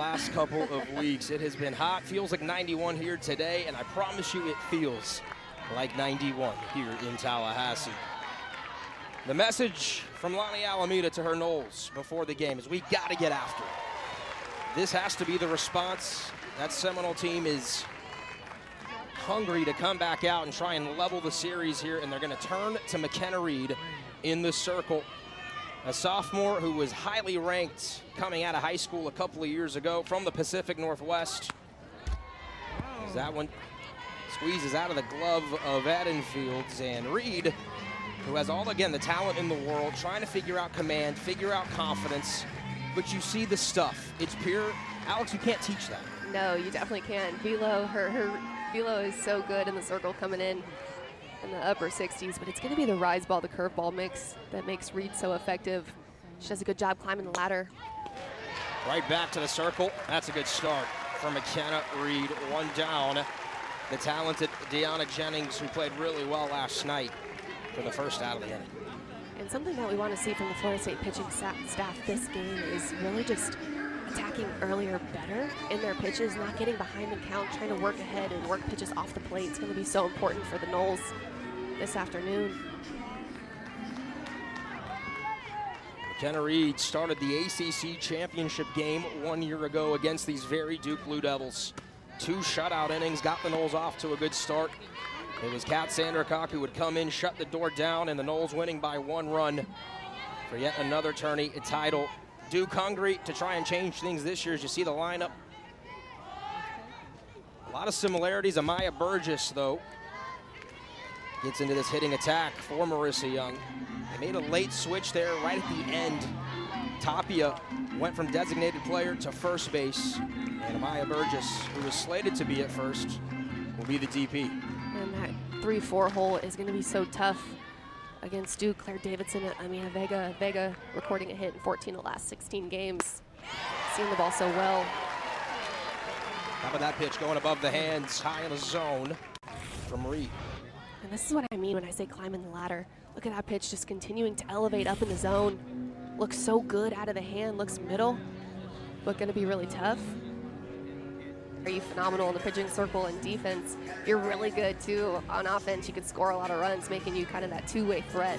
Last couple of weeks, it has been hot. Feels like 91 here today, and I promise you it feels like 91 here in Tallahassee. The message from Lonnie Alameda to her Noles before the game is we got to get after it. This has to be the response. That Seminole team is hungry to come back out and try and level the series here, and they're going to turn to McKenna Reed in the circle. A sophomore who was highly ranked coming out of high school a couple of years ago from the Pacific Northwest. As that one squeezes out of the glove of Edenfields, and Reed, who has all, again, the talent in the world, trying to figure out command, figure out confidence, but you see the stuff. It's pure. Alex, you can't teach that. No, you definitely can't. Velo, her Velo is so good in the circle coming in the upper 60s, but it's going to be the rise ball, the curve ball mix that makes Reed so effective. She does a good job climbing the ladder. Right back to the circle. That's a good start for McKenna Reed. One down. The talented Deanna Jennings, who played really well last night for the first out of the inning. And something that we want to see from the Florida State pitching staff this game is really just attacking earlier better in their pitches, not getting behind the count, trying to work ahead and work pitches off the plate. It's going to be so important for the Noles this afternoon. McKenna Reed started the ACC championship game 1 year ago against these very Duke Blue Devils. 2 shutout innings, got the Noles off to a good start. It was Kat Sandercock who would come in, shut the door down, and the Noles winning by 1 run for yet another tourney title. Duke hungry to try and change things this year as you see the lineup. A lot of similarities. Amaya Burgess, though, gets into this hitting attack for Marissa Young. They made a late switch there right at the end. Tapia went from designated player to first base, and Amaya Burgess, who was slated to be at first, will be the DP. And that 3-4 hole is going to be so tough against Duke. Claire Davidson, Vega recording a hit in 14 of the last 16 games. Seeing the ball so well. How about that pitch going above the hands, high in the zone from Reed. And this is what I mean when I say climbing the ladder. Look at that pitch just continuing to elevate up in the zone. Looks so good out of the hand, looks middle, but going to be really tough. Are you phenomenal in the pitching circle and defense? You're really good too on offense. You could score a lot of runs, making you kind of that two-way threat.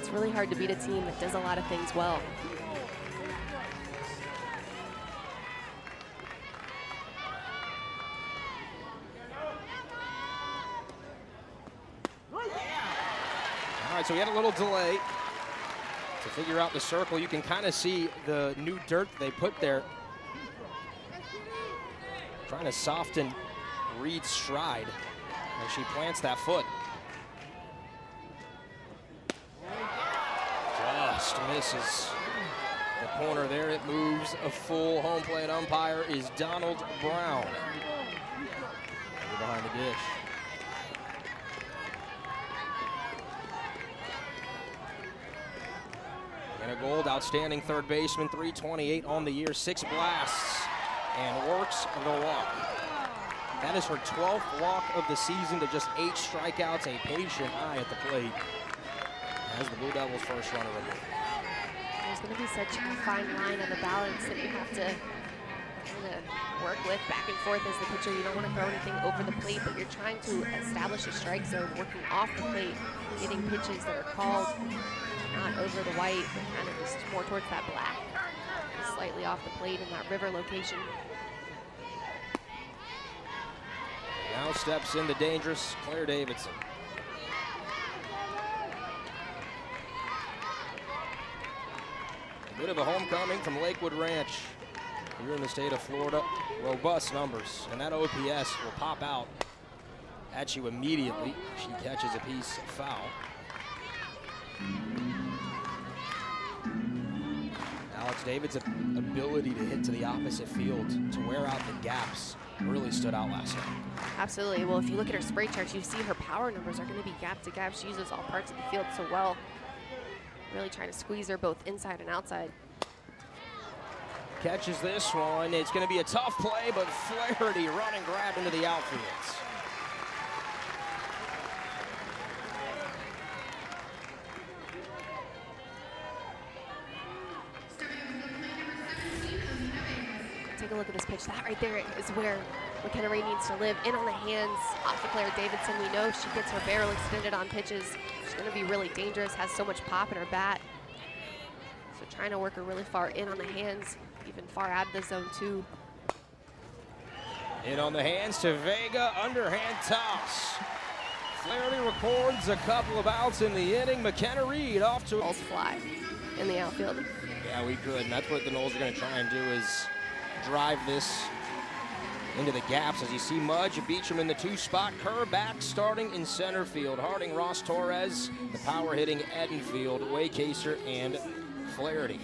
It's really hard to beat a team that does a lot of things well. All right, so we had a little delay to figure out the circle. You can kind of see the new dirt they put there, trying to soften Reed's stride as she plants that foot. Just misses the corner there. It moves a full. Home plate umpire is Donald Brown. Behind the dish. Anna Gold, outstanding third baseman, 328 on the year, 6 blasts, and works the walk. That is her 12th walk of the season to just 8 strikeouts, a patient eye at the plate as the Blue Devils' first runner of the game. There's going to be such a fine line of a balance that you have to kind of work with back and forth as the pitcher. You don't want to throw anything over the plate, but you're trying to establish a strike zone, working off the plate, getting pitches that are called not over the white, but kind of just more towards that black, slightly off the plate in that river location. Now steps into dangerous Claire Davidson. A bit of a homecoming from Lakewood Ranch here in the state of Florida. Robust numbers, and that OPS will pop out at you immediately. She catches a piece of foul. Alex David's ability to hit to the opposite field, to wear out the gaps, really stood out last night. Absolutely. Well, if you look at her spray charts, you see her power numbers are going to be gap to gap. She uses all parts of the field so well. Really trying to squeeze her both inside and outside. Catches this one. It's going to be a tough play, but Flaherty run and grab into the outfield. a look at this pitch. That right there is where McKenna Reed needs to live. In on the hands off of Claire Davidson. We know she gets her barrel extended on pitches. She's going to be really dangerous, has so much pop in her bat. So trying to work her really far in on the hands, even far out of the zone too. In on the hands to Vega, underhand toss. Flaherty records a couple of outs in the inning. McKenna Reed off to Balls fly in the outfield. Yeah, we could, and that's what the Noles are going to try and do is drive this into the gaps. As you see Mudge, Beecham in the 2 spot. Kerr back starting in center field. Harding, Ross Torres, the power hitting Edenfield, Waycaser, and Flaherty.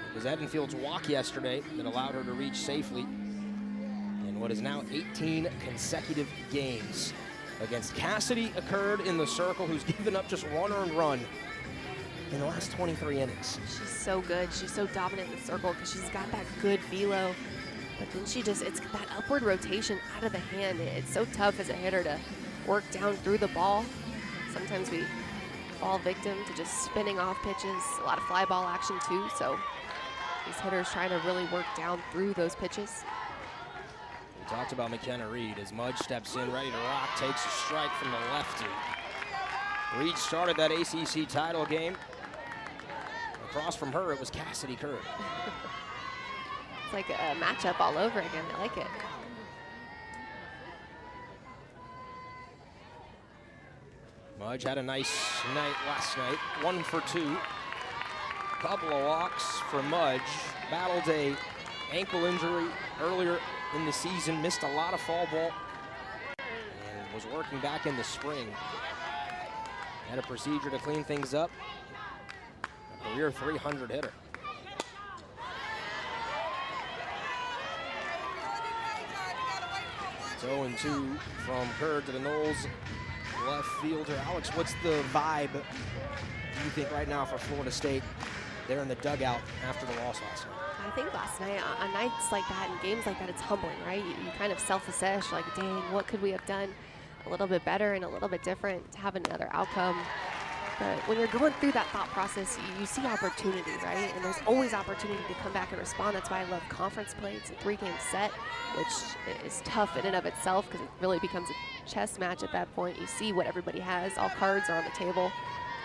It was Edenfield's walk yesterday that allowed her to reach safely in what is now 18 consecutive games. Against Cassidy occurred in the circle, who's given up just 1 earned run in the last 23 innings. She's so good. She's so dominant in the circle because she's got that good velo. But then it's that upward rotation out of the hand. It's so tough as a hitter to work down through the ball. Sometimes we fall victim to just spinning off pitches. A lot of fly ball action too. So these hitters trying to really work down through those pitches. We talked about McKenna Reed as Mudge steps in, ready to rock, takes a strike from the lefty. Reed started that ACC title game. Across from her, it was Cassidy Kerr. It's like a matchup all over again. I like it. Mudge had a nice night last night, 1 for 2. Couple of walks for Mudge. Battled a ankle injury earlier in the season, missed a lot of fall ball, and was working back in the spring. Had a procedure to clean things up. A career 300 hitter. It's 0-2 from Kerr to the Noles left fielder. Alex, what's the vibe, do you think, right now for Florida State? They're in the dugout after the loss last night. I think last night, on nights like that and games like that, it's humbling, right? You kind of self-assess, like, dang, what could we have done a little bit better and a little bit different to have another outcome? But when you're going through that thought process, you see opportunity, right? And there's always opportunity to come back and respond. That's why I love conference play. It's a 3-game set, which is tough in and of itself because it really becomes a chess match at that point. You see what everybody has. All cards are on the table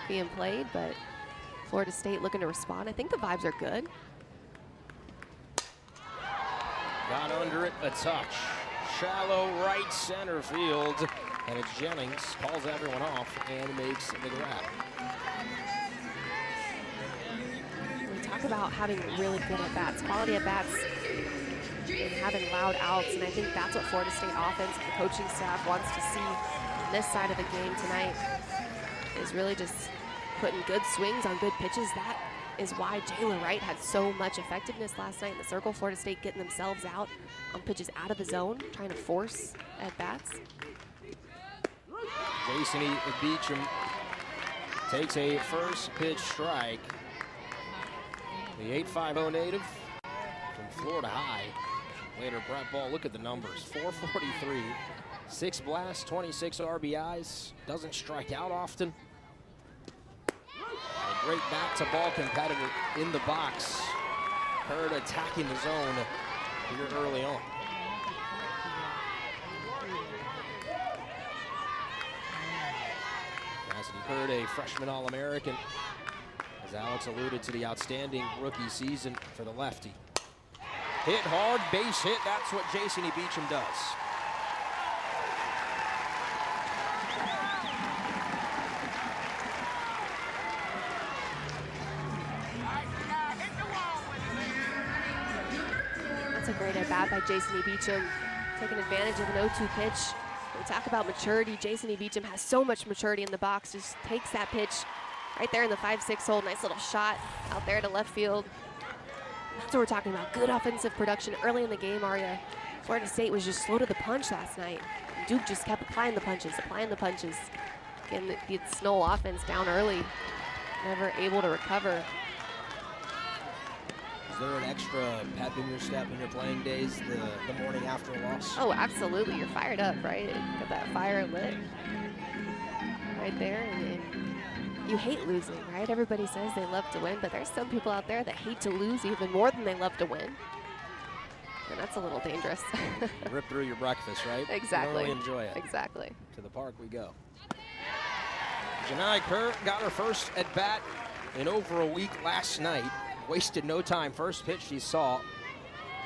being played, but Florida State looking to respond. I think the vibes are good. Got under it, a touch. Shallow right center field. And it's Jennings, calls everyone off and makes the grab. We talk about having really good at-bats, quality at-bats, and having loud outs, and I think that's what Florida State offense and the coaching staff wants to see on this side of the game tonight, is really just putting good swings on good pitches. That is why Jayla Wright had so much effectiveness last night in the circle. Florida State getting themselves out on pitches out of the zone, trying to force at-bats. Jason Beecham takes a first pitch strike. The 850 native from Florida High. Later, Brett Ball, look at the numbers. 443, 6 blasts, 26 RBIs. Doesn't strike out often. A great back-to-ball competitor in the box. Heard attacking the zone here early on. Cassidy Kerr, a freshman All-American. As Alex alluded to, the outstanding rookie season for the lefty. Hit hard, base hit, that's what Jason Beecham does. That's a great at-bat by Jason Beecham, taking advantage of an 0-2 pitch. We talk about maturity. Jason Beecham has so much maturity in the box, just takes that pitch right there in the 5-6 hole. Nice little shot out there to left field. That's what we're talking about. Good offensive production early in the game, Aria. Florida State was just slow to the punch last night. Duke just kept applying the punches. Getting the Snow offense down early. Never able to recover. Is there an extra pep in your step in your playing days the morning after a loss? Oh, absolutely. You're fired up, right? Got that fire lit right there. And you hate losing, right? Everybody says they love to win, but there's some people out there that hate to lose even more than they love to win. that's a little dangerous. Rip through your breakfast, right? Exactly. Really enjoy it. Exactly. To the park we go. Janai Kerr got her first at bat in over a week last night. Wasted no time. First pitch she saw,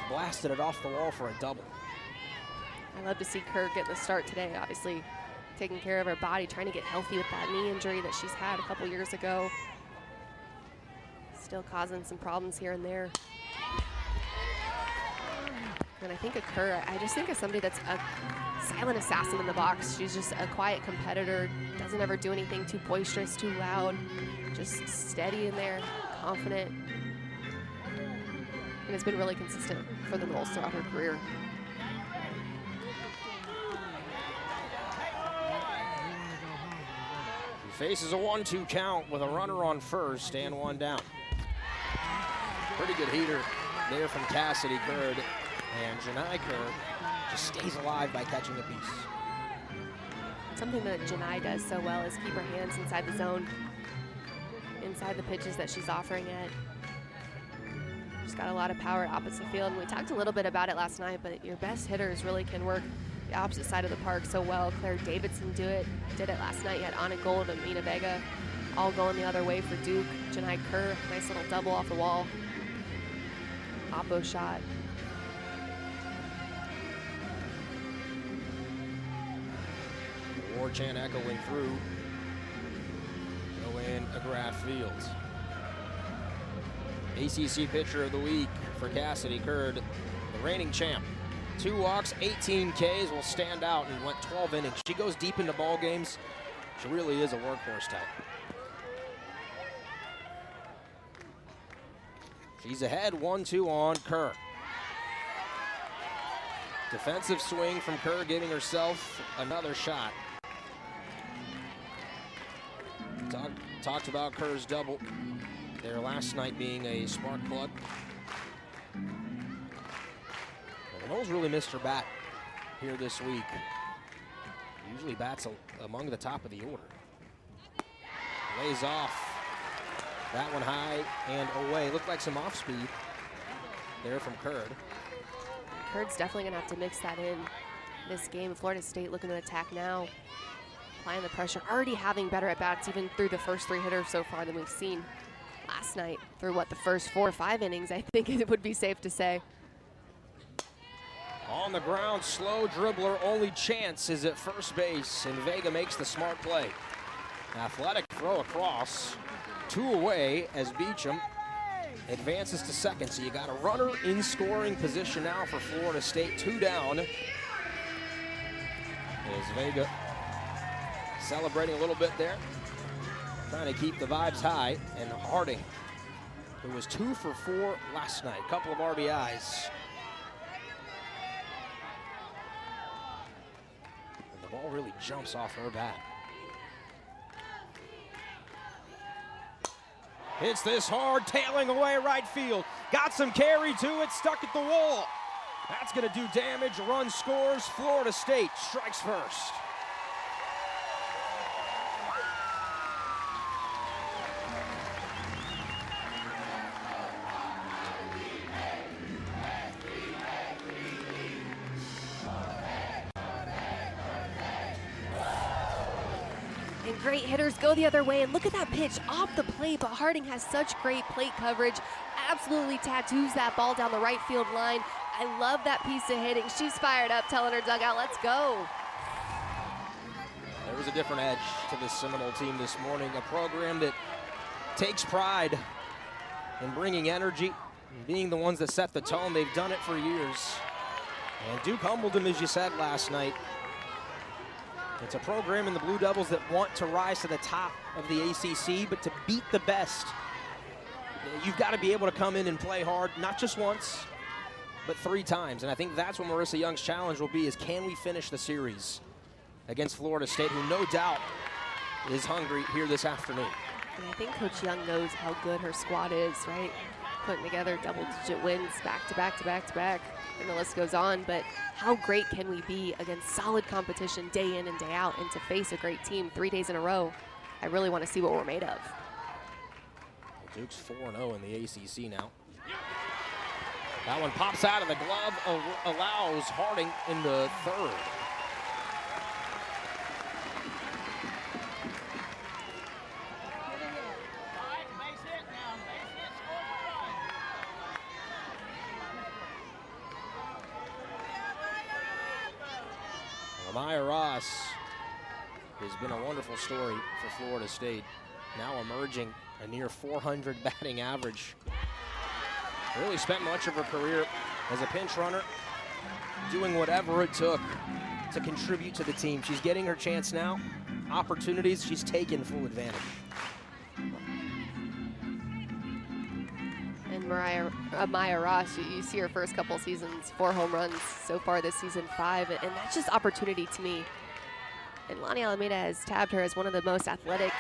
blasted it off the wall for a double. I love to see Kerr get the start today. Obviously, taking care of her body, trying to get healthy with that knee injury that she's had a couple years ago. Still causing some problems here and there. And I think of Kerr, I just think of somebody that's a silent assassin in the box. She's just a quiet competitor, doesn't ever do anything too boisterous, too loud, just steady in there, confident. And has been really consistent for the Noles throughout her career. She faces a 1-2 count with a runner on first and one down. Pretty good heater there from Cassidy Curd. And Janai Kerr just stays alive by catching a piece. Something that Janai does so well is keep her hands inside the zone, inside the pitches that she's offering it. She's got a lot of power at opposite field, and we talked a little bit about it last night, but your best hitters really can work the opposite side of the park so well. Claire Davidson did it last night. You had Anna Gold and Mina Vega all going the other way for Duke. Janai Kerr, nice little double off the wall. Oppo shot. War chant echoing through Joanne McGrath Fields. ACC Pitcher of the Week for Cassidy Curd, the reigning champ. 2 walks, 18 Ks, will stand out and went 12 innings. She goes deep into ball games. She really is a workhorse type. She's ahead, 1-2 on Kerr. Defensive swing from Kerr, giving herself another shot. Talked about Kerr's double there last night being a spark plug. Well, the Noles really missed her bat here this week. Usually bats among the top of the order. Lays off. That one high and away. Looked like some off speed there from Curd. Curd's definitely going to have to mix that in this game. Florida State looking to attack now. Applying the pressure, already having better at-bats even through the first 3 hitters so far than we've seen last night. Through the first 4 or 5 innings, I think it would be safe to say. On the ground, slow dribbler, only chance is at first base, and Vega makes the smart play. Athletic throw across, 2 away as Beecham advances to second. So you got a runner in scoring position now for Florida State, 2 down. As Vega celebrating a little bit there, trying to keep the vibes high. And Harding, who was 2 for 4 last night, couple of RBIs. And the ball really jumps off her bat. Hits this hard, tailing away right field. Got some carry to it, stuck at the wall. That's gonna do damage, run scores. Florida State strikes first. And great hitters go the other way, and look at that pitch off the plate, but Harding has such great plate coverage, absolutely tattoos that ball down the right field line. I love that piece of hitting. She's fired up, telling her dugout, let's go. There was a different edge to this Seminole team this morning, a program that takes pride in bringing energy and being the ones that set the tone. They've done it for years. And Duke humbled them, as you said last night. It's a program in the Blue Devils that want to rise to the top of the ACC, but to beat the best, you've got to be able to come in and play hard, not just once, but 3 times. And I think that's what Marissa Young's challenge will be, is can we finish the series against Florida State, who no doubt is hungry here this afternoon. And I think Coach Young knows how good her squad is, right? Putting together double-digit wins back to back to back to back, and the list goes on. But how great can we be against solid competition day in and day out, and to face a great team 3 days in a row? I really want to see what we're made of. Duke's 4-0 in the ACC now. That one pops out of the glove, allows Harding in the third. Amaya Ross has been a wonderful story for Florida State. Now emerging a near 400 batting average. Really spent much of her career as a pinch runner, doing whatever it took to contribute to the team. She's getting her chance now. Opportunities, she's taken full advantage. And Amaya Ross, you see her first couple seasons, 4 home runs so far this season, 5, and that's just opportunity to me. And Lonnie Alameda has tabbed her as one of the most athletic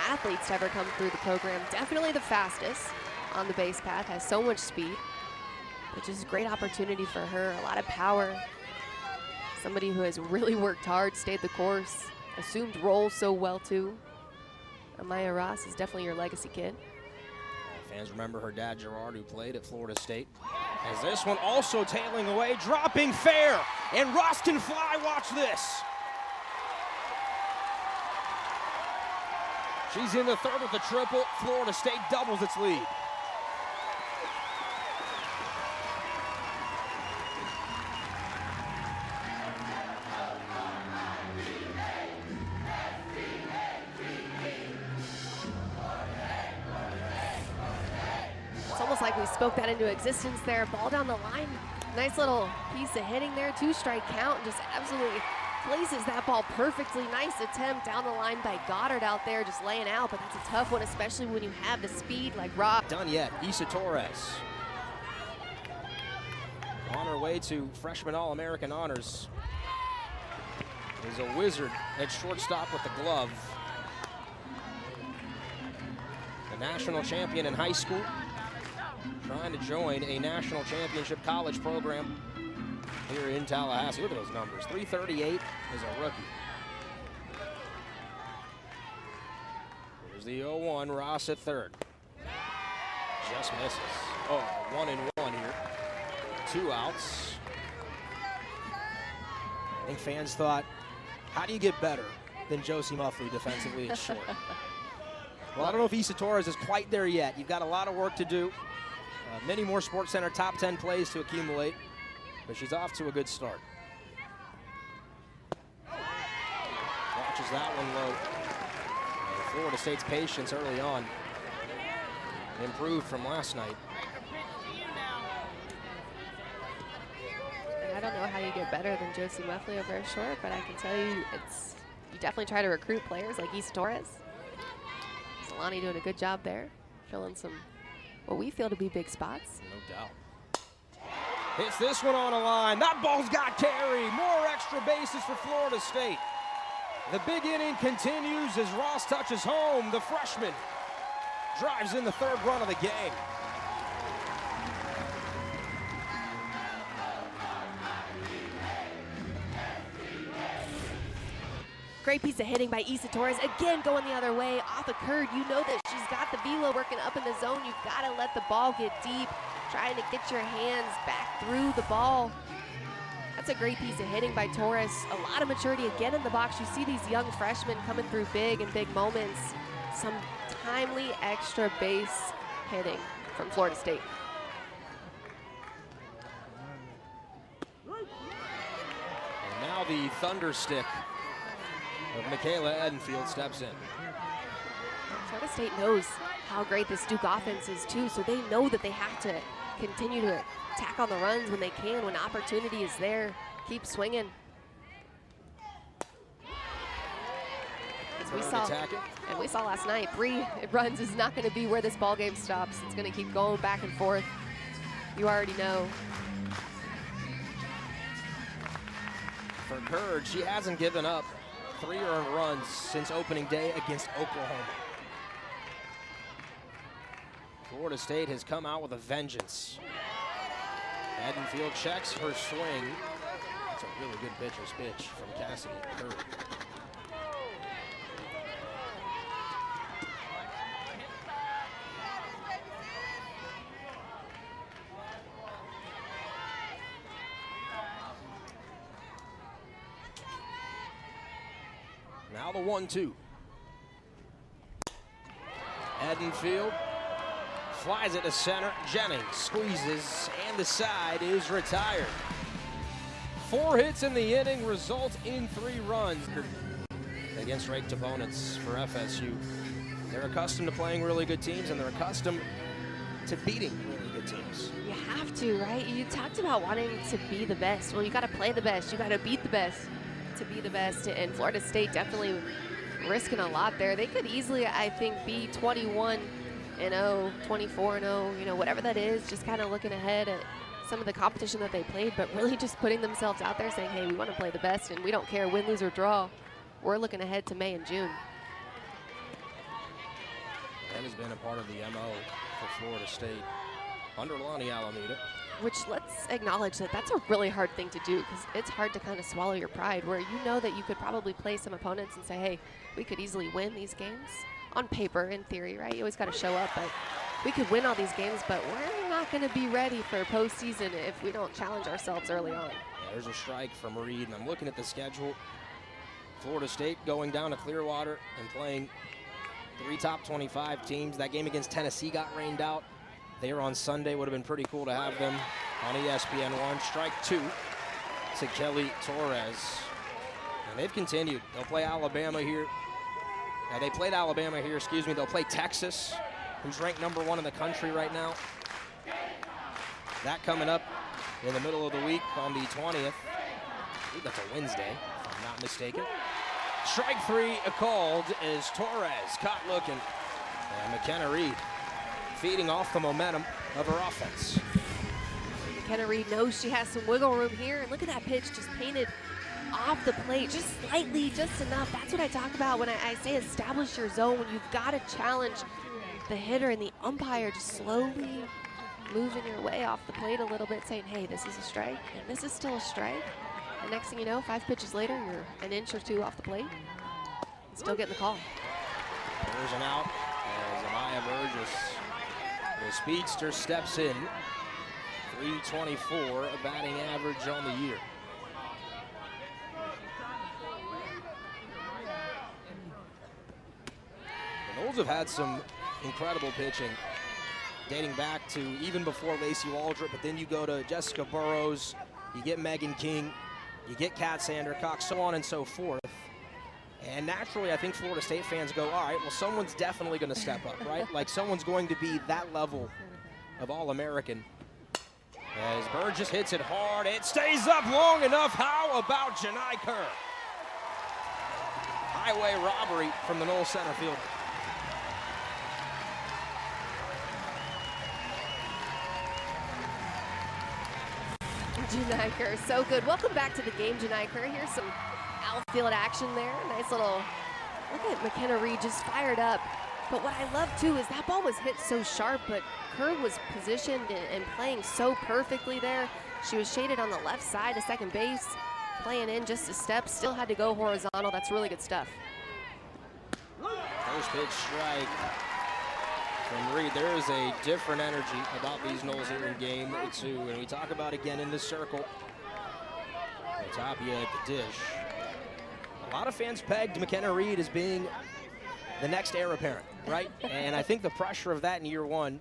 athletes to ever come through the program. Definitely the fastest on the base path, has so much speed, which is a great opportunity for her. A lot of power. Somebody who has really worked hard, stayed the course, assumed roles so well too. Amaya Ross is definitely your legacy kid. Fans remember her dad, Gerard, who played at Florida State. As this one also tailing away, dropping fair, and Ross can fly, watch this. She's in the third with a triple. Florida State doubles its lead. It's almost like we spoke that into existence there. Ball down the line. Nice little piece of hitting there. 2-strike count. Just absolutely places that ball perfectly. Nice attempt down the line by Goddard out there, just laying out, but that's a tough one, especially when you have the speed like Rob. Done yet. Issa Torres on her way to freshman All-American honors. Is a wizard at shortstop with the glove. The national champion in high school, trying to join a national championship college program here in Tallahassee. Look at those numbers. 338 as a rookie. Here's the 0-1, Ross at third. Just misses. Oh, 1-1 here. 2 outs. I think fans thought, how do you get better than Josie Muffley defensively at short? Well, I don't know if Issa Torres is quite there yet. You've got a lot of work to do. Many more SportsCenter top 10 plays to accumulate, but she's off to a good start. Watches that one low. And Florida State's patience early on improved from last night. And I don't know how you get better than Josie Muffley over a short, but I can tell you you definitely try to recruit players like Issa Torres. Solani doing a good job there, filling some what we feel to be big spots. No doubt. Hits this one on a line. That ball's got carry. More extra bases for Florida State. The big inning continues as Ross touches home. The freshman drives in the third run of the game. Great piece of hitting by Issa Torres. Again, going the other way, off a curve. You know that she's got the velo working up in the zone. You've got to let the ball get deep, trying to get your hands back through the ball. That's a great piece of hitting by Torres. A lot of maturity again in the box. You see these young freshmen coming through big in big moments. Some timely extra base hitting from Florida State. And now the thunder stick of Michaela Edenfield steps in. Florida State knows how great this Duke offense is too, so they know that they have to continue to attack on the runs when they can, when opportunity is there. Keep swinging. As we saw last night, 3 runs is not going to be where this ball game stops. It's going to keep going back and forth. You already know. For Curd, she hasn't given up 3 earned runs since opening day against Oklahoma. Florida State has come out with a vengeance. Edenfield checks her swing. That's a really good pitcher's pitch from Cassidy Curd. Now the 1-2. Edenfield flies it to center. Jennings squeezes, and the side is retired. 4 hits in the inning result in 3 runs against ranked opponents for FSU. They're accustomed to playing really good teams, and they're accustomed to beating really good teams. You have to, right? You talked about wanting to be the best. Well, you got to play the best. You got to beat the best to be the best. And Florida State definitely risking a lot there. They could easily, I think, be 21-0, 24-0, you know, whatever that is, just kind of looking ahead at some of the competition that they played, but really just putting themselves out there saying, hey, we want to play the best, and we don't care win, lose, or draw. We're looking ahead to May and June. That has been a part of the MO for Florida State under Lonnie Alameda. Which, let's acknowledge that that's a really hard thing to do, because it's hard to kind of swallow your pride, where you know that you could probably play some opponents and say, hey, we could easily win these games. On paper, in theory, right? You always got to show up, but we could win all these games, but we're not going to be ready for postseason if we don't challenge ourselves early on. Yeah, there's a strike from Reed, and I'm looking at the schedule. Florida State going down to Clearwater and playing 3 top 25 teams. That game against Tennessee got rained out. They were on Sunday. Would have been pretty cool to have them on ESPN1. Strike 2 to Kelly Torres. And they've continued. They'll play Alabama here. Now, they played Alabama here, excuse me. They'll play Texas, who's ranked #1 in the country right now. That coming up in the middle of the week on the 20th. I believe that's a Wednesday, if I'm not mistaken. Strike 3 called as Torres caught looking. And McKenna Reed feeding off the momentum of her offense. McKenna Reed knows she has some wiggle room here. And look at that pitch just painted off the plate, just slightly, just enough. That's what I talk about when I say establish your zone, when you've got to challenge the hitter and the umpire, just slowly moving your way off the plate a little bit, saying, hey, this is a strike, and this is still a strike. And next thing you know, 5 pitches later, you're an inch or 2 off the plate, and still getting the call. There's an out as Amaya Burgess, the speedster, steps in. 324 batting average on the year. The Noles have had some incredible pitching dating back to even before Lacey Waldrop, but then you go to Jessica Burrows, you get Megan King, you get Kat Sandercock, so on and so forth. And naturally, I think Florida State fans go, all right, well, someone's definitely going to step up, right? Like, someone's going to be that level of All-American. As Burgess hits it hard, it stays up long enough. How about Janai Kerr? Highway robbery from the Noles center field. Janai Kerr, so good. Welcome back to the game, Janai Kerr. Here's some outfield action there. Nice little, look at McKenna Reed just fired up. But what I love too is that ball was hit so sharp, but Kerr was positioned and playing so perfectly there. She was shaded on the left side of second base, playing in just a step, still had to go horizontal. That's really good stuff. First pitch strike from Reed. There is a different energy about these Noles here in game 2, and we talk about again in this circle. Tapia at the dish. A lot of fans pegged McKenna Reed as being the next heir apparent, right? And I think the pressure of that in year 1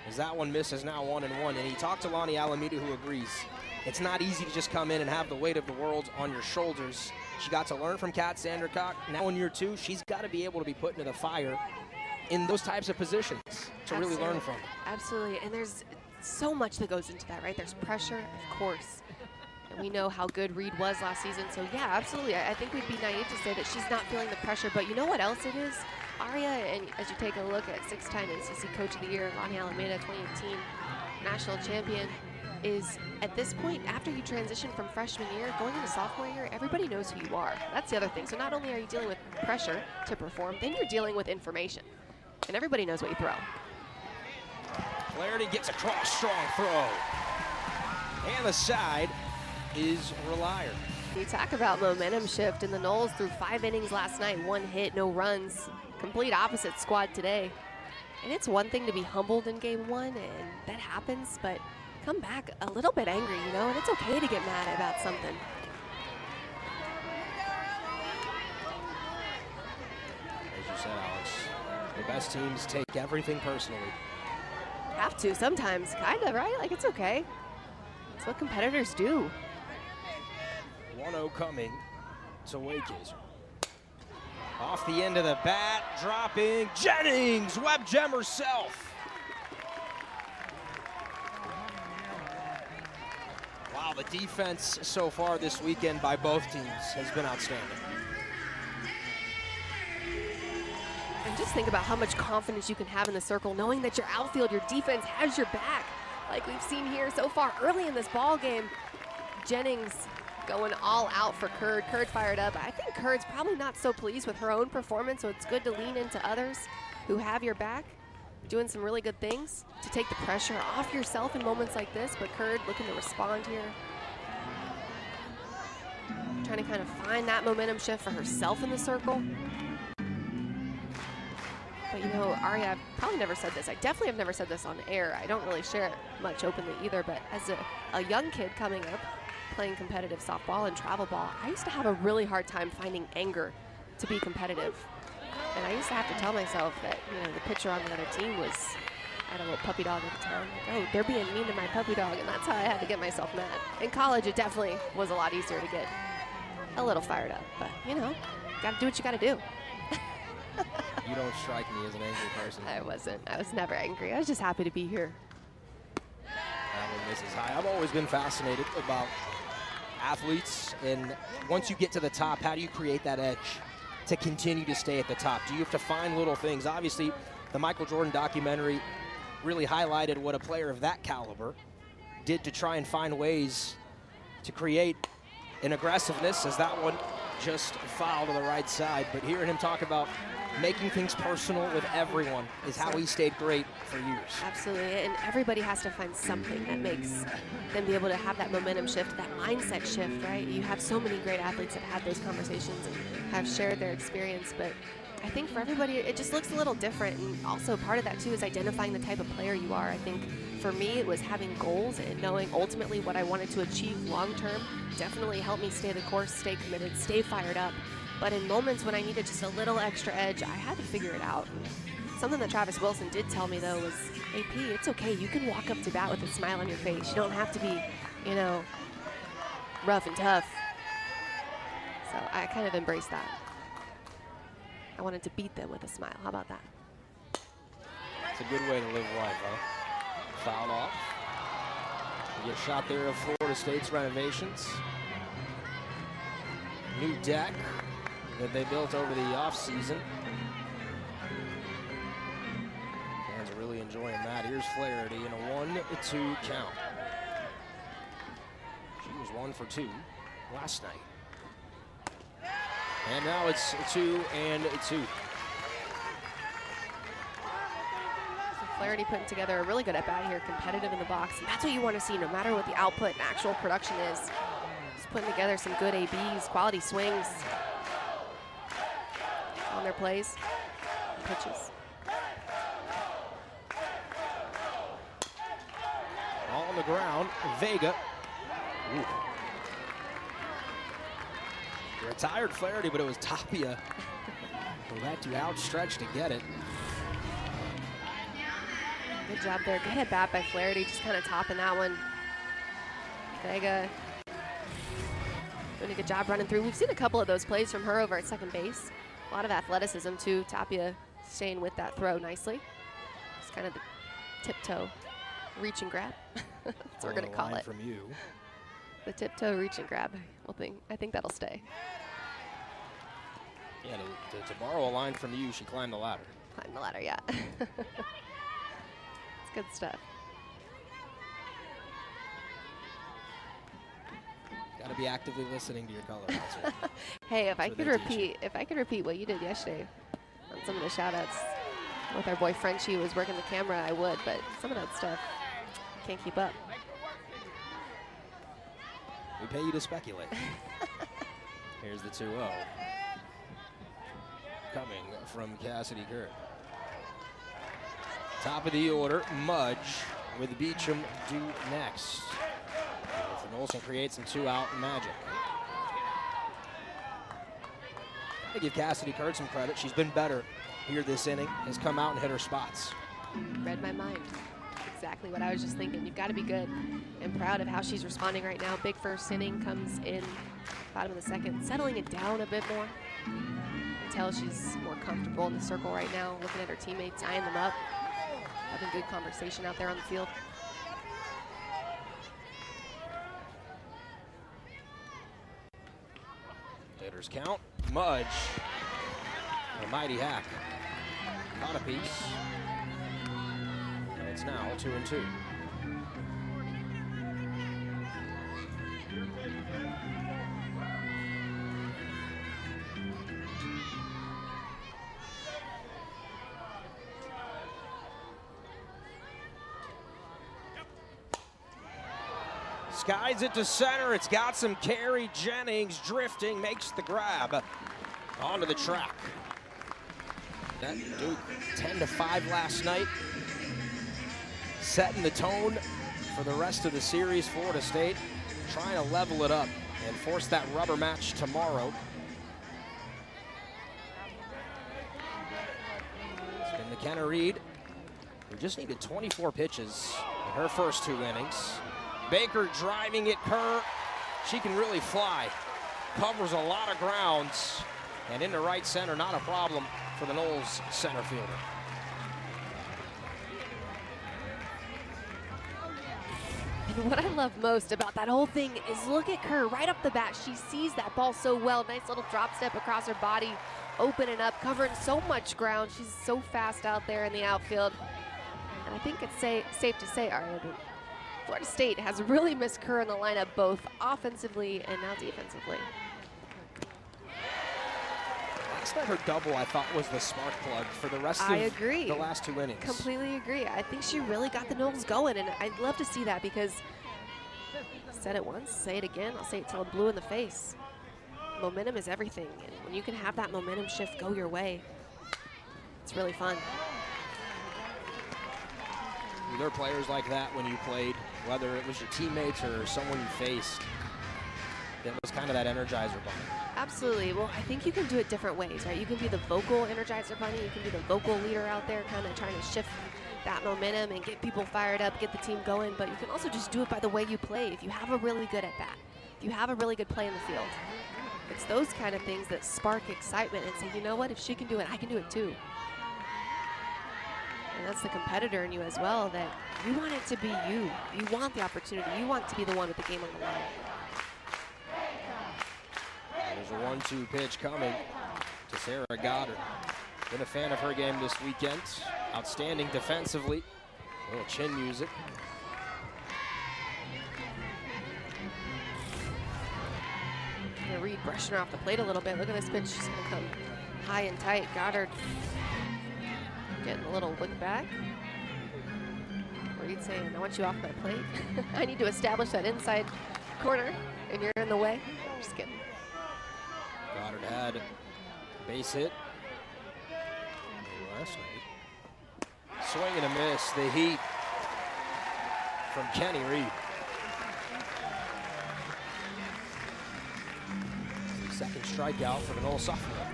is that one misses now 1-1. And he talked to Lonnie Alameda, who agrees. It's not easy to just come in and have the weight of the world on your shoulders. She got to learn from Kat Sandercock. Now in year 2, she's got to be able to be put into the fire in those types of positions to really learn from. Absolutely, and there's so much that goes into that, right? There's pressure, of course. And we know how good Reed was last season, so yeah, absolutely. I think we'd be naive to say that she's not feeling the pressure, but you know what else it is? Aria, and as you take a look at 6-time NCAA Coach of the Year, Lonnie Alameda, 2018 national champion, is at this point, after you transition from freshman year, going into sophomore year, everybody knows who you are. That's the other thing. So not only are you dealing with pressure to perform, then you're dealing with information. And everybody knows what you throw. Flaherty gets a cross, strong throw. And the side is Relier. You talk about momentum shift, and the Noles threw 5 innings last night, 1 hit, no runs. Complete opposite squad today. And it's one thing to be humbled in game 1, and that happens, but come back a little bit angry, you know, and it's okay to get mad about something. said, Alex. The best teams take everything personally. Have to sometimes, kind of, right? Like, it's okay. It's what competitors do. 1-0 coming to Waycaser. Off the end of the bat, dropping Jennings, web gem herself. Wow, the defense so far this weekend by both teams has been outstanding. And just think about how much confidence you can have in the circle, knowing that your outfield, your defense has your back. Like we've seen here so far early in this ball game. Jennings going all out for Curd. Curd fired up. I think Curd's probably not so pleased with her own performance, so it's good to lean into others who have your back, doing some really good things to take the pressure off yourself in moments like this, but Curd looking to respond here. Trying to kind of find that momentum shift for herself in the circle. But you know, Ari, I've probably never said this. I definitely have never said this on air. I don't really share it much openly either, but as a young kid coming up, playing competitive softball and travel ball, I used to have a really hard time finding anger to be competitive. And I used to have to tell myself that, you know, the pitcher on the other team was, I had a little puppy dog at the time. Like, oh, they're being mean to my puppy dog, and that's how I had to get myself mad. In college, it definitely was a lot easier to get a little fired up, but you know, gotta do what you gotta do. You don't strike me as an angry person. I wasn't. I was never angry. I was just happy to be here. That one misses high. I've always been fascinated about athletes, and once you get to the top, how do you create that edge to continue to stay at the top? Do you have to find little things? Obviously, the Michael Jordan documentary really highlighted what a player of that caliber did to try and find ways to create an aggressiveness, as that one just fouled to the right side. But hearing him talk about making things personal with everyone is how he stayed great for years. Absolutely, and everybody has to find something that makes them be able to have that momentum shift, that mindset shift, right? You have so many great athletes that have those conversations and have shared their experience, but I think for everybody, it just looks a little different. And also part of that too is identifying the type of player you are. I think for me, it was having goals and knowing ultimately what I wanted to achieve long-term definitely helped me stay the course, stay committed, stay fired up. But in moments when I needed just a little extra edge, I had to figure it out. Something that Travis Wilson did tell me though was, AP, it's okay, you can walk up to bat with a smile on your face. You don't have to be, you know, rough and tough. So I kind of embraced that. I wanted to beat them with a smile. How about that? It's a good way to live life, huh? Fouled off. You get shot there of Florida State's renovations. New deck that they built over the offseason. Fans are really enjoying that. Here's Flaherty in a 1-2 count. She was 1 for 2 last night. And now it's 2-2. Flaherty putting together a really good at-bat here, competitive in the box. And that's what you want to see no matter what the output and actual production is. Just putting together some good ABs, quality swings on their plays and pitches. On the ground, Vega. Ooh. Retired Flaherty, but it was Tapia who had to outstretch to get it. Good job there. Good at bat by Flaherty, just kind of topping that one. Vega doing a good job running through. We've seen a couple of those plays from her over at second base. A lot of athleticism too. Tapia staying with that throw nicely. It's kind of the tiptoe reach and grab. That's what we're going to call it. From you. The tiptoe reach and grab. I think that'll stay. Yeah, to borrow a line from you, she climbed the ladder. Climbed the ladder, yeah. It's good stuff. Got to be actively listening to your color answer. Hey, if I could repeat what you did yesterday on some of the shout-outs with our boy Frenchie who was working the camera, I would, but some of that stuff can't keep up. We pay you to speculate. Here's the 2-0. Coming from Cassidy Curd. Top of the order, Mudge with Beecham due next. And Olsen creates some 2-out magic. To give Cassidy Kurtz some credit, she's been better here this inning, has come out and hit her spots. Read my mind. Exactly what I was just thinking. You've got to be good and proud of how she's responding right now. Big first inning comes in bottom of the second, settling it down a bit more until she's more comfortable in the circle right now, looking at her teammates, eyeing them up, having good conversation out there on the field. Hitters count. Mudge. A mighty hack. Caught a piece. And it's now 2-2. Skies it to center. It's got some carry. Jennings drifting, makes the grab onto the track. That Duke 10-5 last night, setting the tone for the rest of the series. Florida State trying to level it up and force that rubber match tomorrow. It's been McKenna Reed, who just needed 24 pitches in her first 2 innings. Baker driving it, Kerr. She can really fly. Covers a lot of grounds. And into right center, not a problem for the Noles center fielder. And what I love most about that whole thing is look at Kerr right up the bat. She sees that ball so well. Nice little drop step across her body, opening up, covering so much ground. She's so fast out there in the outfield. And I think it's safe to say, Aria, that Florida State has really missed Kerr in the lineup, both offensively and now defensively. Last night her double, I thought, was the spark plug for the rest of the last 2 innings. Completely agree. I think she really got the Noles going, and I'd love to see that because I said it once, say it again, I'll say it till I'm blue in the face. Momentum is everything, and when you can have that momentum shift go your way, it's really fun. There are players like that when you played, whether it was your teammates or someone you faced, that was kind of that Energizer Bunny. Absolutely. Well, I think you can do it different ways, right? You can be the vocal Energizer Bunny. You can be the vocal leader out there, kind of trying to shift that momentum and get people fired up, get the team going. But you can also just do it by the way you play. If you have a really good at-bat, if you have a really good play in the field, it's those kind of things that spark excitement and say, you know what? If she can do it, I can do it too. And that's the competitor in you as well, that you want it to be you. You want the opportunity. You want to be the one with the game on the line. There's a 1-2 pitch coming to Sarah Goddard. Been a fan of her game this weekend. Outstanding defensively. A little chin music. Reed brushing her off the plate a little bit. Look at this pitch. She's going to come high and tight. Goddard getting a little look back. Reed saying, I want you off my plate. I need to establish that inside corner, and you're in the way. Just kidding. Goddard had a base hit last night. Swing and a miss. The heat from Kenny Reed. Second strikeout for the Noles sophomore.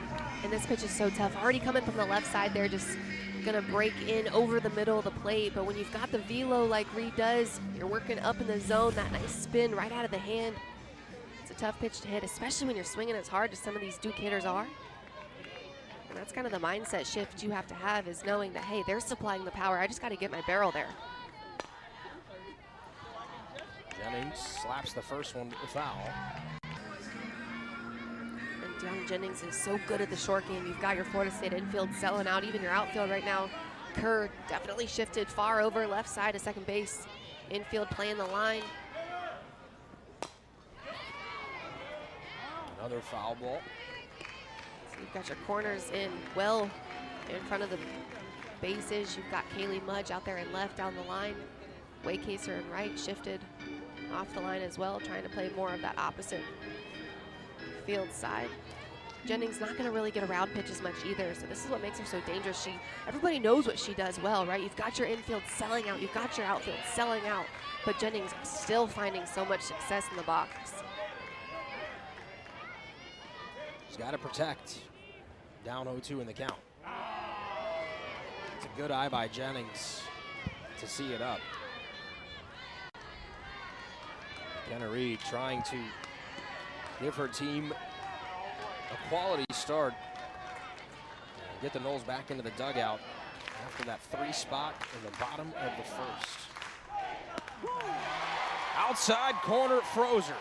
And this pitch is so tough. Already coming from the left side there, just gonna break in over the middle of the plate. But when you've got the velo like Reed does, you're working up in the zone, that nice spin right out of the hand. It's a tough pitch to hit, especially when you're swinging as hard as some of these Duke hitters are. And that's kind of the mindset shift you have to have, is knowing that, hey, they're supplying the power. I just got to get my barrel there. Jennings slaps the first one with the foul. And Deanna Jennings is so good at the short game. You've got your Florida State infield selling out, even your outfield right now. Kerr definitely shifted far over left side of second base. Infield playing the line. Another foul ball. So you've got your corners in well in front of the bases. You've got Kaylee Mudge out there in left down the line. Waycaser in right, shifted off the line as well, trying to play more of that opposite field side. Jennings not going to really get around pitch as much either, so this is what makes her so dangerous. Everybody knows what she does well, right? You've got your infield selling out, you've got your outfield selling out, but Jennings still finding so much success in the box. She's got to protect. Down 0-2 in the count. It's a good eye by Jennings to see it up. McKenna Reed trying to give her team a quality start. Get the Noles back into the dugout after that 3 spot in the bottom of the first. Outside corner, Frozer.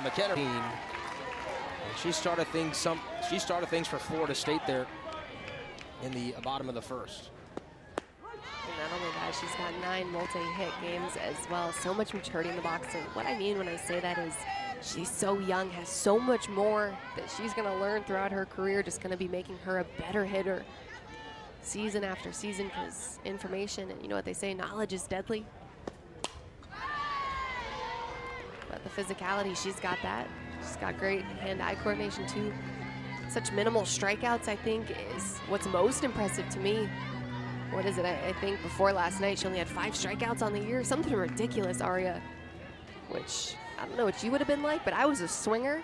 McKenna, and she started things for Florida State there in the bottom of the first. And not only that, she's got 9 multi-hit games as well. So much maturity in the box. And what I mean when I say that is she's so young, has so much more that she's going to learn throughout her career, just going to be making her a better hitter season after season, because information, and you know what they say, knowledge is deadly. But the physicality, she's got that. She's got great hand-eye coordination too. Such minimal strikeouts, I think, is what's most impressive to me. What is it? I think before last night, she only had 5 strikeouts on the year. Something ridiculous, Aria, which I don't know what you would have been like, but I was a swinger.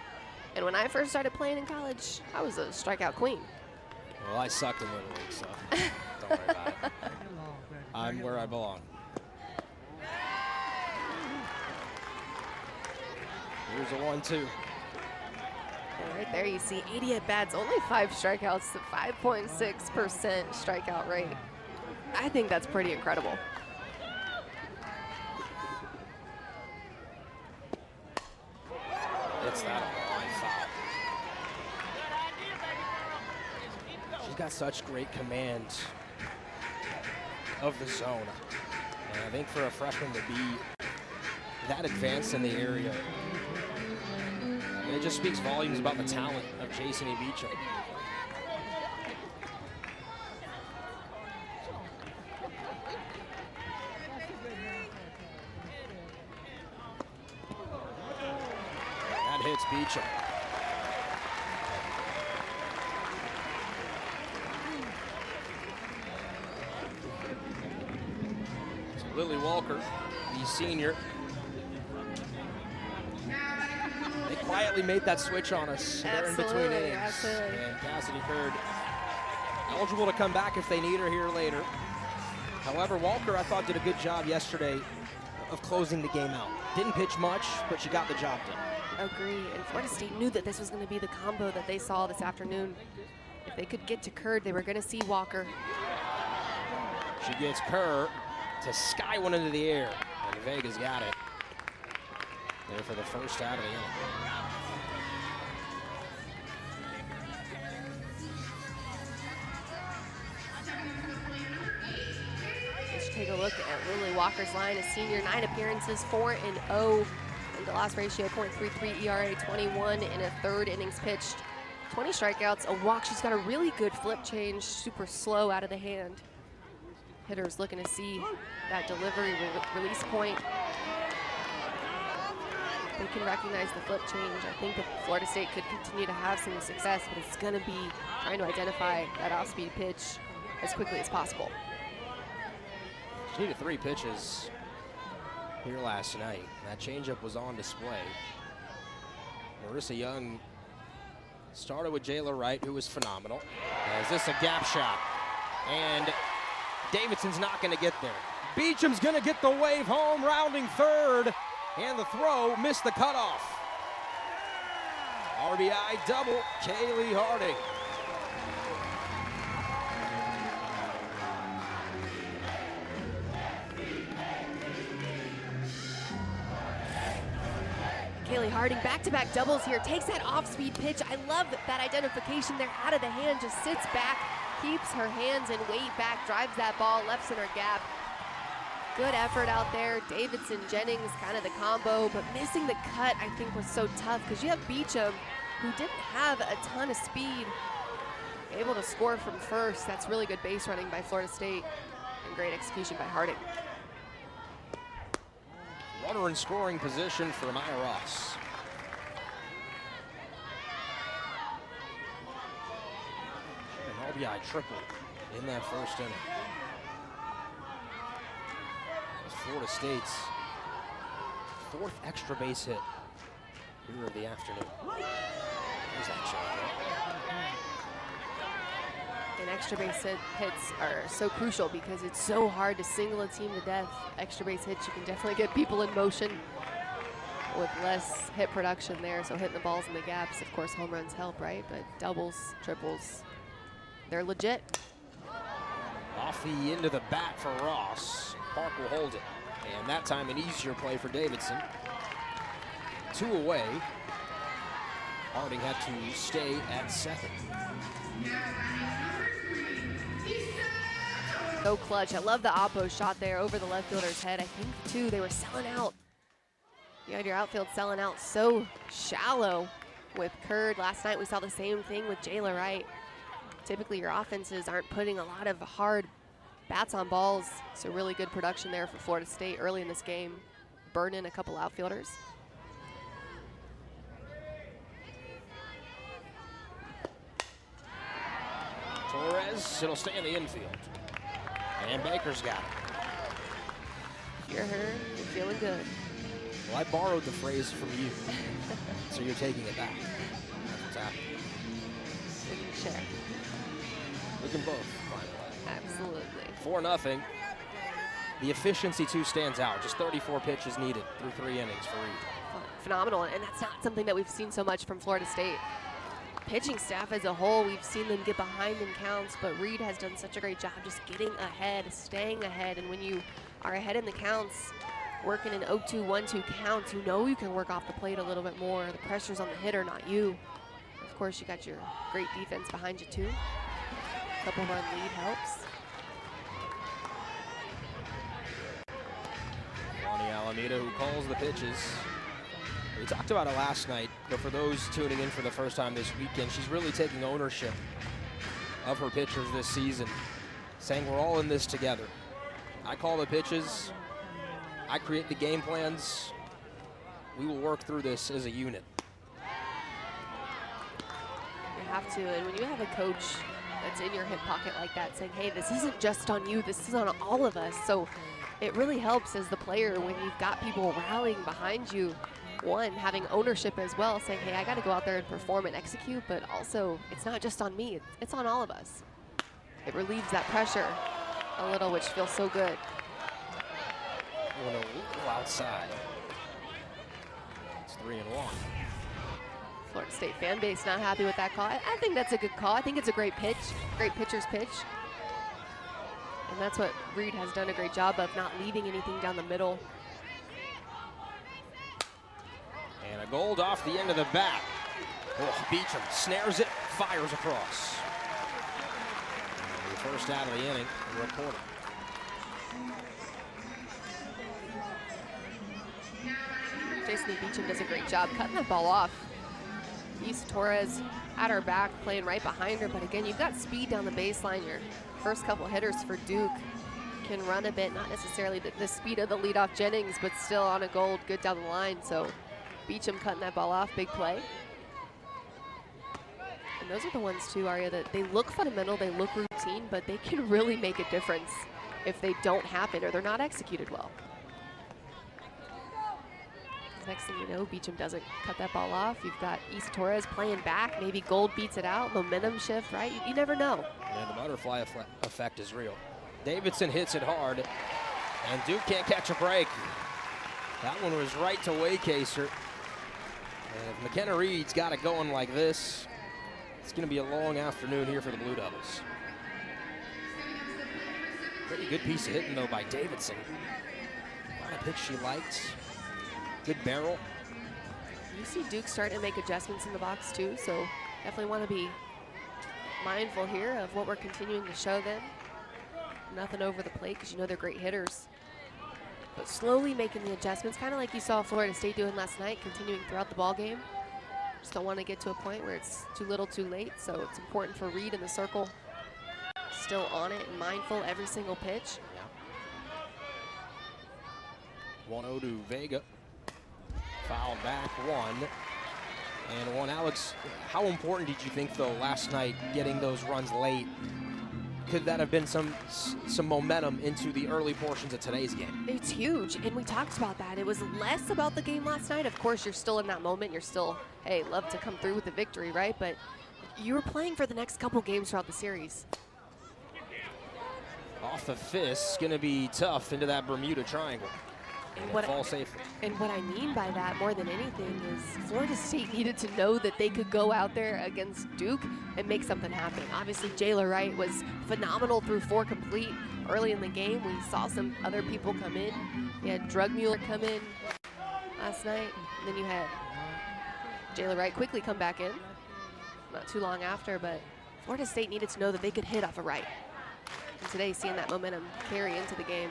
And when I first started playing in college, I was a strikeout queen. Well, I sucked in Little League, so don't worry about it. I'm where I belong. Here's a 1-2. And right there you see 80 at-bats, only 5 strikeouts, the 5.6% strikeout rate. I think that's pretty incredible. It's that line foul. She's got such great command of the zone. And I think for a freshman to be that advanced in the area, it just speaks volumes about the talent of Jason E. Beecham. That hits Beecham. So Lily Walker, the senior, quietly made that switch on us there in between innings. Absolutely. And Cassidy Curd eligible to come back if they need her here later. However, Walker, I thought, did a good job yesterday of closing the game out. Didn't pitch much, but she got the job done. Agree. And Florida State knew that this was going to be the combo that they saw this afternoon. If they could get to Curd, they were going to see Walker. She gets Kerr to sky one into the air, and Vega's got it there for the first out of the inning. Let's take a look at Lily Walker's line. A senior, 9 appearances, 4-0, and the loss ratio 0.33 ERA, 21 in a third innings pitched, 20 strikeouts, a walk. She's got a really good flip change, super slow out of the hand. Hitters looking to see that delivery release point. They can recognize the flip change. I think that Florida State could continue to have some success, but it's going to be trying to identify that off-speed pitch as quickly as possible. She needed 3 pitches here last night. That changeup was on display. Marissa Young started with Jayla Wright, who was phenomenal. Is this a gap shot? And Davidson's not going to get there. Beecham's going to get the wave home, rounding third. And the throw missed the cutoff. RBI double, Kaylee Harding. Kaylee Harding, back-to-back doubles here, takes that off-speed pitch. I love that identification there, out of the hand, just sits back, keeps her hands and weight back, drives that ball left center gap. Good effort out there. Davidson, Jennings, kind of the combo, but missing the cut, I think, was so tough because you have Beecham, who didn't have a ton of speed, able to score from first. That's really good base running by Florida State and great execution by Harding. Runner in scoring position for Maya Ross. An RBI triple in that first inning. Florida State's 4th extra base hit here of the afternoon. There's that shot. And extra base hits are so crucial because it's so hard to single a team to death. Extra base hits, you can definitely get people in motion with less hit production there. So hitting the balls in the gaps, of course, home runs help, right? But doubles, triples, they're legit. Off the end of the bat for Ross. Park will hold it. And that time an easier play for Davidson. 2 away. Harding had to stay at second. So clutch. I love the oppo shot there over the left fielder's head. I think, too, they were selling out. You had your outfield selling out so shallow with Curd. Last night we saw the same thing with Jayla Wright. Typically your offenses aren't putting a lot of hard bats on balls. So really good production there for Florida State early in this game. Burning a couple outfielders. Torres, it'll stay in the infield. And Baker's got it. You're her, you're feeling good. Well, I borrowed the phrase from you, so you're taking it back. That's what's happening. Share. We can both find a way. Absolutely. 4-0. The efficiency, too, stands out. Just 34 pitches needed through 3 innings for Reed. Phenomenal, and that's not something that we've seen so much from Florida State. Pitching staff as a whole, we've seen them get behind in counts, but Reed has done such a great job just getting ahead, staying ahead, and when you are ahead in the counts, working in 0-2, 1-2 counts, you know you can work off the plate a little bit more. The pressure's on the hitter, not you. Of course, you got your great defense behind you, too. Couple run lead helps. Lonnie Alameda, who calls the pitches. We talked about it last night, but for those tuning in for the first time this weekend, she's really taking ownership of her pitchers this season, saying we're all in this together. I call the pitches, I create the game plans, we will work through this as a unit. You have to, and when you have a coach that's in your hip pocket like that saying, hey, this isn't just on you, this is on all of us. So it really helps as the player when you've got people rallying behind you. One, having ownership as well, saying, hey, I got to go out there and perform and execute, but also it's not just on me, it's on all of us. It relieves that pressure a little, which feels so good. A little outside. It's 3-1. Florida State fan base not happy with that call. I think that's a good call. I think it's a great pitch, great pitcher's pitch. And that's what Reed has done a great job of, not leaving anything down the middle. And a gold off the end of the bat. Oh, Beecham snares it, fires across. And the first out of the inning, reported. Jason Beecham does a great job cutting that ball off. Issa Torres at her back, playing right behind her. But again, you've got speed down the baseline. Your first couple hitters for Duke can run a bit, not necessarily the speed of the leadoff Jennings, but still on a gold, good down the line. So Beecham cutting that ball off, big play. And those are the ones too, Aria, that they look fundamental, they look routine, but they can really make a difference if they don't happen or they're not executed well. Next thing you know, Beecham doesn't cut that ball off. You've got Issa Torres playing back. Maybe Gold beats it out. Momentum shift, right? You never know. And the butterfly effect is real. Davidson hits it hard, and Duke can't catch a break. That one was right to Waycaser. And if McKenna Reed's got it going like this, it's going to be a long afternoon here for the Blue Devils. Pretty good piece of hitting, though, by Davidson. Not a pitch she liked. Good barrel. You see Duke starting to make adjustments in the box too, so definitely want to be mindful here of what we're continuing to show them. Nothing over the plate because you know they're great hitters. But slowly making the adjustments, kind of like you saw Florida State doing last night, continuing throughout the ball game. Just don't want to get to a point where it's too little too late, so it's important for Reed in the circle. Still on it and mindful every single pitch. Yeah. 1-0 to Vega. Foul back, 1-1. Alex, how important did you think, though, last night, getting those runs late could that have been some momentum into the early portions of today's game? It's huge, and we talked about that. It was less about the game last night. Of course, you're still in that moment. You're still, hey, love to come through with the victory, right? But you were playing for the next couple games throughout the series. Off the fist, going to be tough into that Bermuda triangle. And fall safely. And what I mean by that more than anything is Florida State needed to know that they could go out there against Duke and make something happen. Obviously, Jayla Wright was phenomenal through 4 complete early in the game. We saw some other people come in. You had Drugmuller come in last night. And then you had Jayla Wright quickly come back in. Not too long after, but Florida State needed to know that they could hit off a Wright. And today, seeing that momentum carry into the game,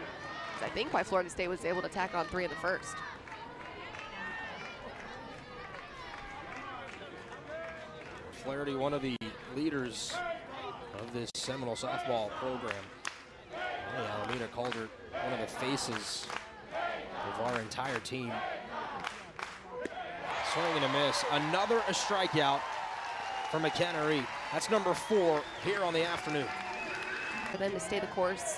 I think why Florida State was able to tack on 3 in the first. Flaherty, one of the leaders of this Seminole softball program. Alameda called her one of the faces of our entire team. Swing and a miss. Another a strikeout for McKenna Reed. That's number 4 here on the afternoon. For them to stay the course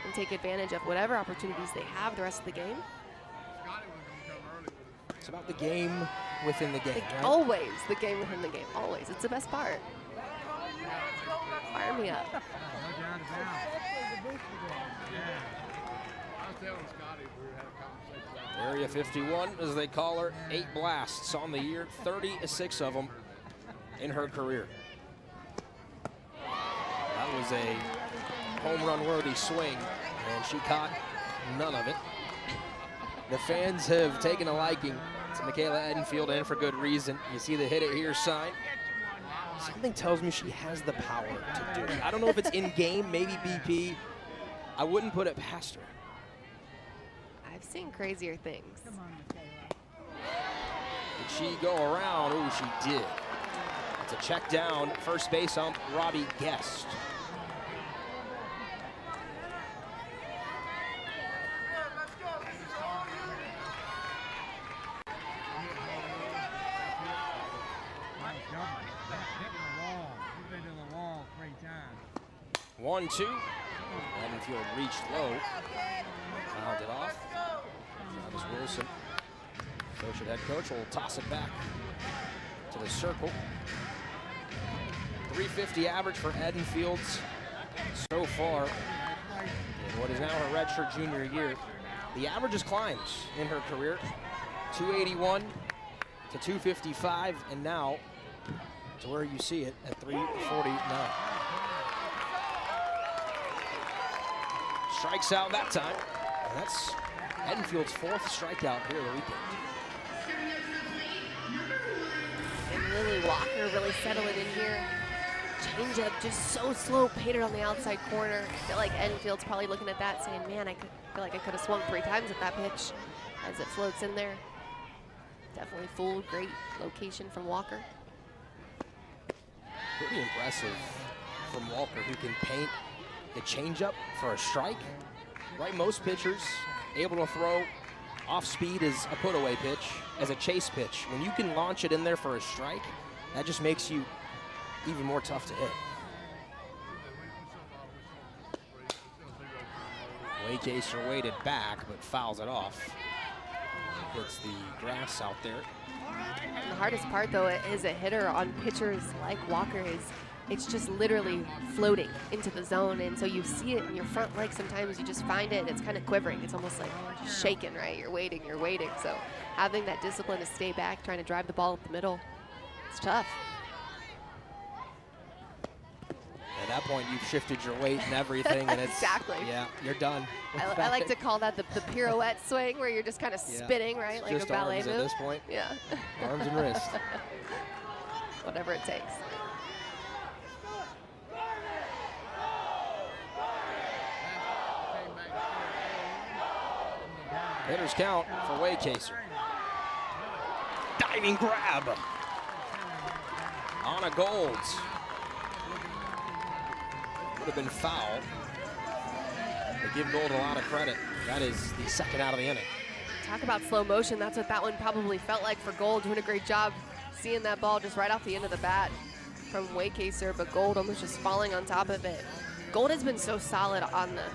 and take advantage of whatever opportunities they have the rest of the game. It's about the game within the game, right? Always the game within the game, always. It's the best part. Fire me up. Area 51, as they call her, 8 blasts on the year, 36 of them in her career. That was a home run worthy swing, and she caught none of it. The fans have taken a liking to Michaela Edenfield, and for good reason. You see the hit it here sign. Something tells me she has the power to do it. I don't know if it's in game, maybe BP. I wouldn't put it past her. I've seen crazier things. Did she go around? Oh, she did. It's a check down, first base ump, Robbie Guest. One, two. Edenfield reached low. Fouled it off. Travis Wilson, associate head coach, will toss it back to the circle. 350 average for Edenfield's so far in what is now her redshirt junior year. The average has climbed in her career. 281 to 255, and now to where you see it at 349. Strikes out that time, and that's Edenfield's 4th strikeout here of the weekend. And Lily Walker really settling in here. Changeup just so slow, painted on the outside corner. I feel like Edenfield's probably looking at that saying, man, I feel like I could have swung 3 times at that pitch as it floats in there. Definitely fooled, great location from Walker. Pretty impressive from Walker, who can paint the changeup for a strike. Right, most pitchers able to throw off speed as a put-away pitch, as a chase pitch. When you can launch it in there for a strike, that just makes you even more tough to hit. Waycaser waited back, but fouls it off. Hits the grass out there. And the hardest part, though, as a hitter on pitchers like Walker is it's just literally floating into the zone. And so you see it in your front leg sometimes. You just find it, it's kind of quivering. It's almost like shaking, right? You're waiting. So having that discipline to stay back, trying to drive the ball up the middle, it's tough. At that point, you've shifted your weight and everything, and it's exactly. Yeah, you're done. I like to call that the pirouette swing, where you're just kind of spinning, right, like just a ballet arms move. At this point. Yeah. Arms and wrists. Whatever it takes. Hitters count for Waycaser. Diving grab. Anna Golds. Would have been foul. They give Gold a lot of credit. That is the 2nd out of the inning. Talk about slow motion. That's what that one probably felt like for Gold. Doing a great job seeing that ball just right off the end of the bat from Waycaser, but Gold almost just falling on top of it. Gold has been so solid on the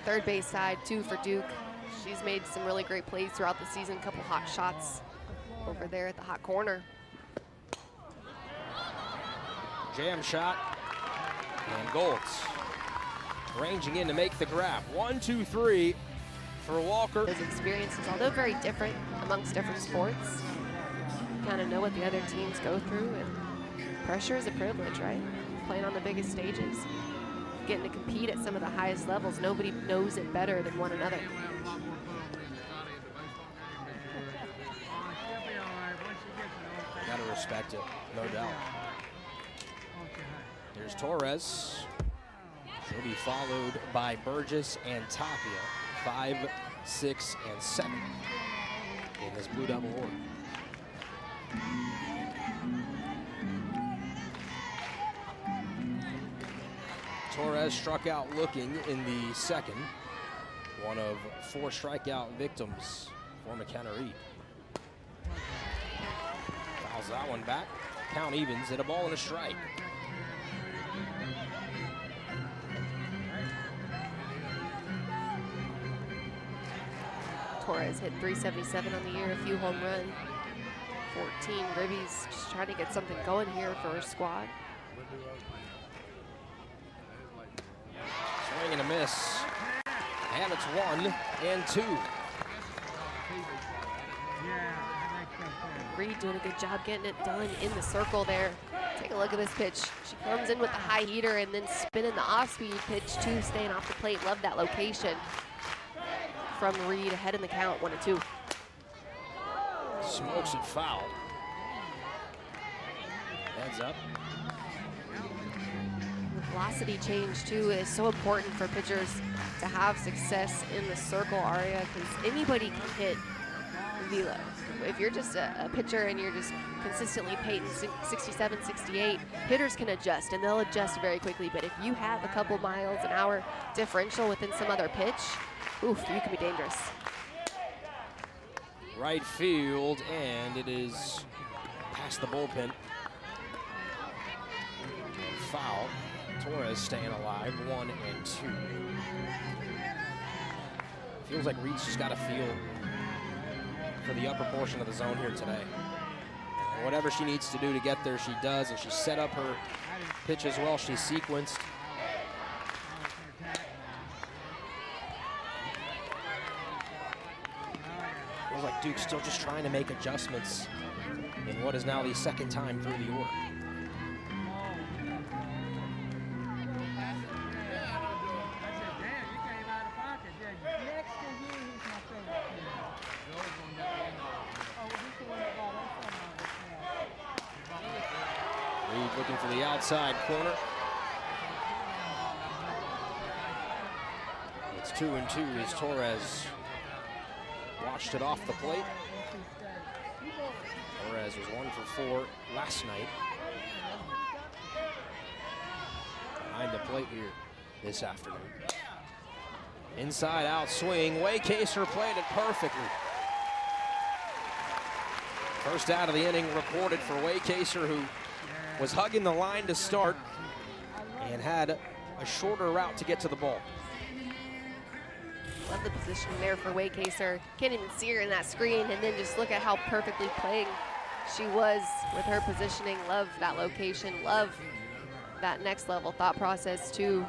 third base side, too, for Duke. She's made some really great plays throughout the season, a couple hot shots over there at the hot corner. Jam shot, and Golds ranging in to make the grab. 1, 2, 3 for Walker. Those experiences, although very different amongst different sports, you kind of know what the other teams go through, and pressure is a privilege, right? Playing on the biggest stages, getting to compete at some of the highest levels. Nobody knows it better than one another. Gotta respect it, no doubt. Here's Torres. She'll be followed by Burgess and Tapia, 5, 6, and 7 in this blue double order. Torres struck out looking in the second, one of 4 strikeout victims for McKenna Reed. Fouls that one back. Count evens at a ball and a strike. Torres hit 377 on the year, a few home runs, 14 ribbies, just trying to get something going here for her squad. Swing and a miss, and it's 1 and 2. Reed doing a good job getting it done in the circle there. Take a look at this pitch. She comes in with the high heater and then spinning the off-speed pitch too, staying off the plate. Love that location from Reed, ahead in the count, 1 and 2. Smokes it foul. Heads up. The velocity change too is so important for pitchers to have success in the circle area, because anybody can hit velo. If you're just a pitcher and you're just consistently painting 67, 68, hitters can adjust, and they'll adjust very quickly. But if you have a couple miles an hour differential within some other pitch, oof, you can be dangerous. Right field, and it is past the bullpen. Foul. Torres staying alive, 1 and 2. Feels like Reed's just got a feel for the upper portion of the zone here today. And whatever she needs to do to get there, she does, and she set up her pitch as well. She's sequenced. Feels like Duke's still just trying to make adjustments in what is now the second time through the order. Reed looking for the outside corner. It's 2 and 2 as Torres washed it off the plate. Torres was 1 for 4 last night. Behind the plate here this afternoon. Inside out swing. Waycaser played it perfectly. First out of the inning recorded for Waycaser, who was hugging the line to start and had a shorter route to get to the ball. Love the position there for Waycaser. Can't even see her in that screen, and then just look at how perfectly playing she was with her positioning. Love that location, love that next level thought process too.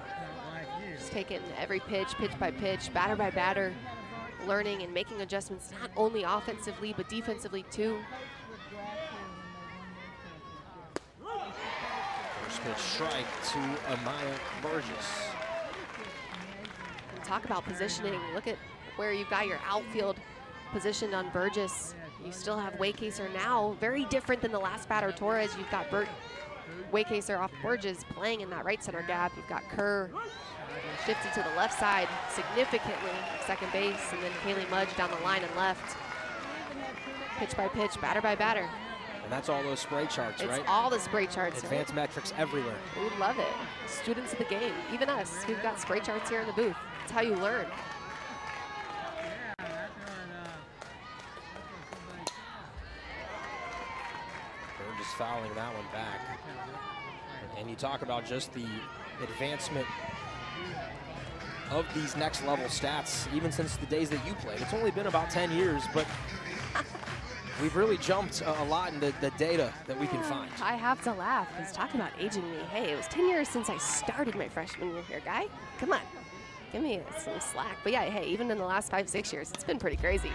Just taking every pitch, pitch by pitch, batter by batter, learning and making adjustments not only offensively but defensively too. First pitch strike to Amaya Burgess. And talk about positioning. Look at where you've got your outfield positioned on Burgess. You still have Waycaser now, very different than the last batter, Torres. You've got Waycaser off Burgess playing in that right center gap. You've got Kerr shifted to the left side significantly at second base, and then Kaylee Mudge down the line and left. Pitch by pitch, batter by batter. And that's all those spray charts, right? It's all the spray charts. Advanced metrics everywhere. We love it. Students of the game, even us, who've got spray charts here in the booth. It's how you learn. Burgess fouling that one back. And you talk about just the advancement of these next level stats, even since the days that you played. It's only been about 10 years, but we've really jumped a lot in the data that we can find. I have to laugh because talking about aging me. Hey, it was 10 years since I started my freshman year here, guy. Come on, give me some slack. But yeah, hey, even in the last 5-6 years, it's been pretty crazy.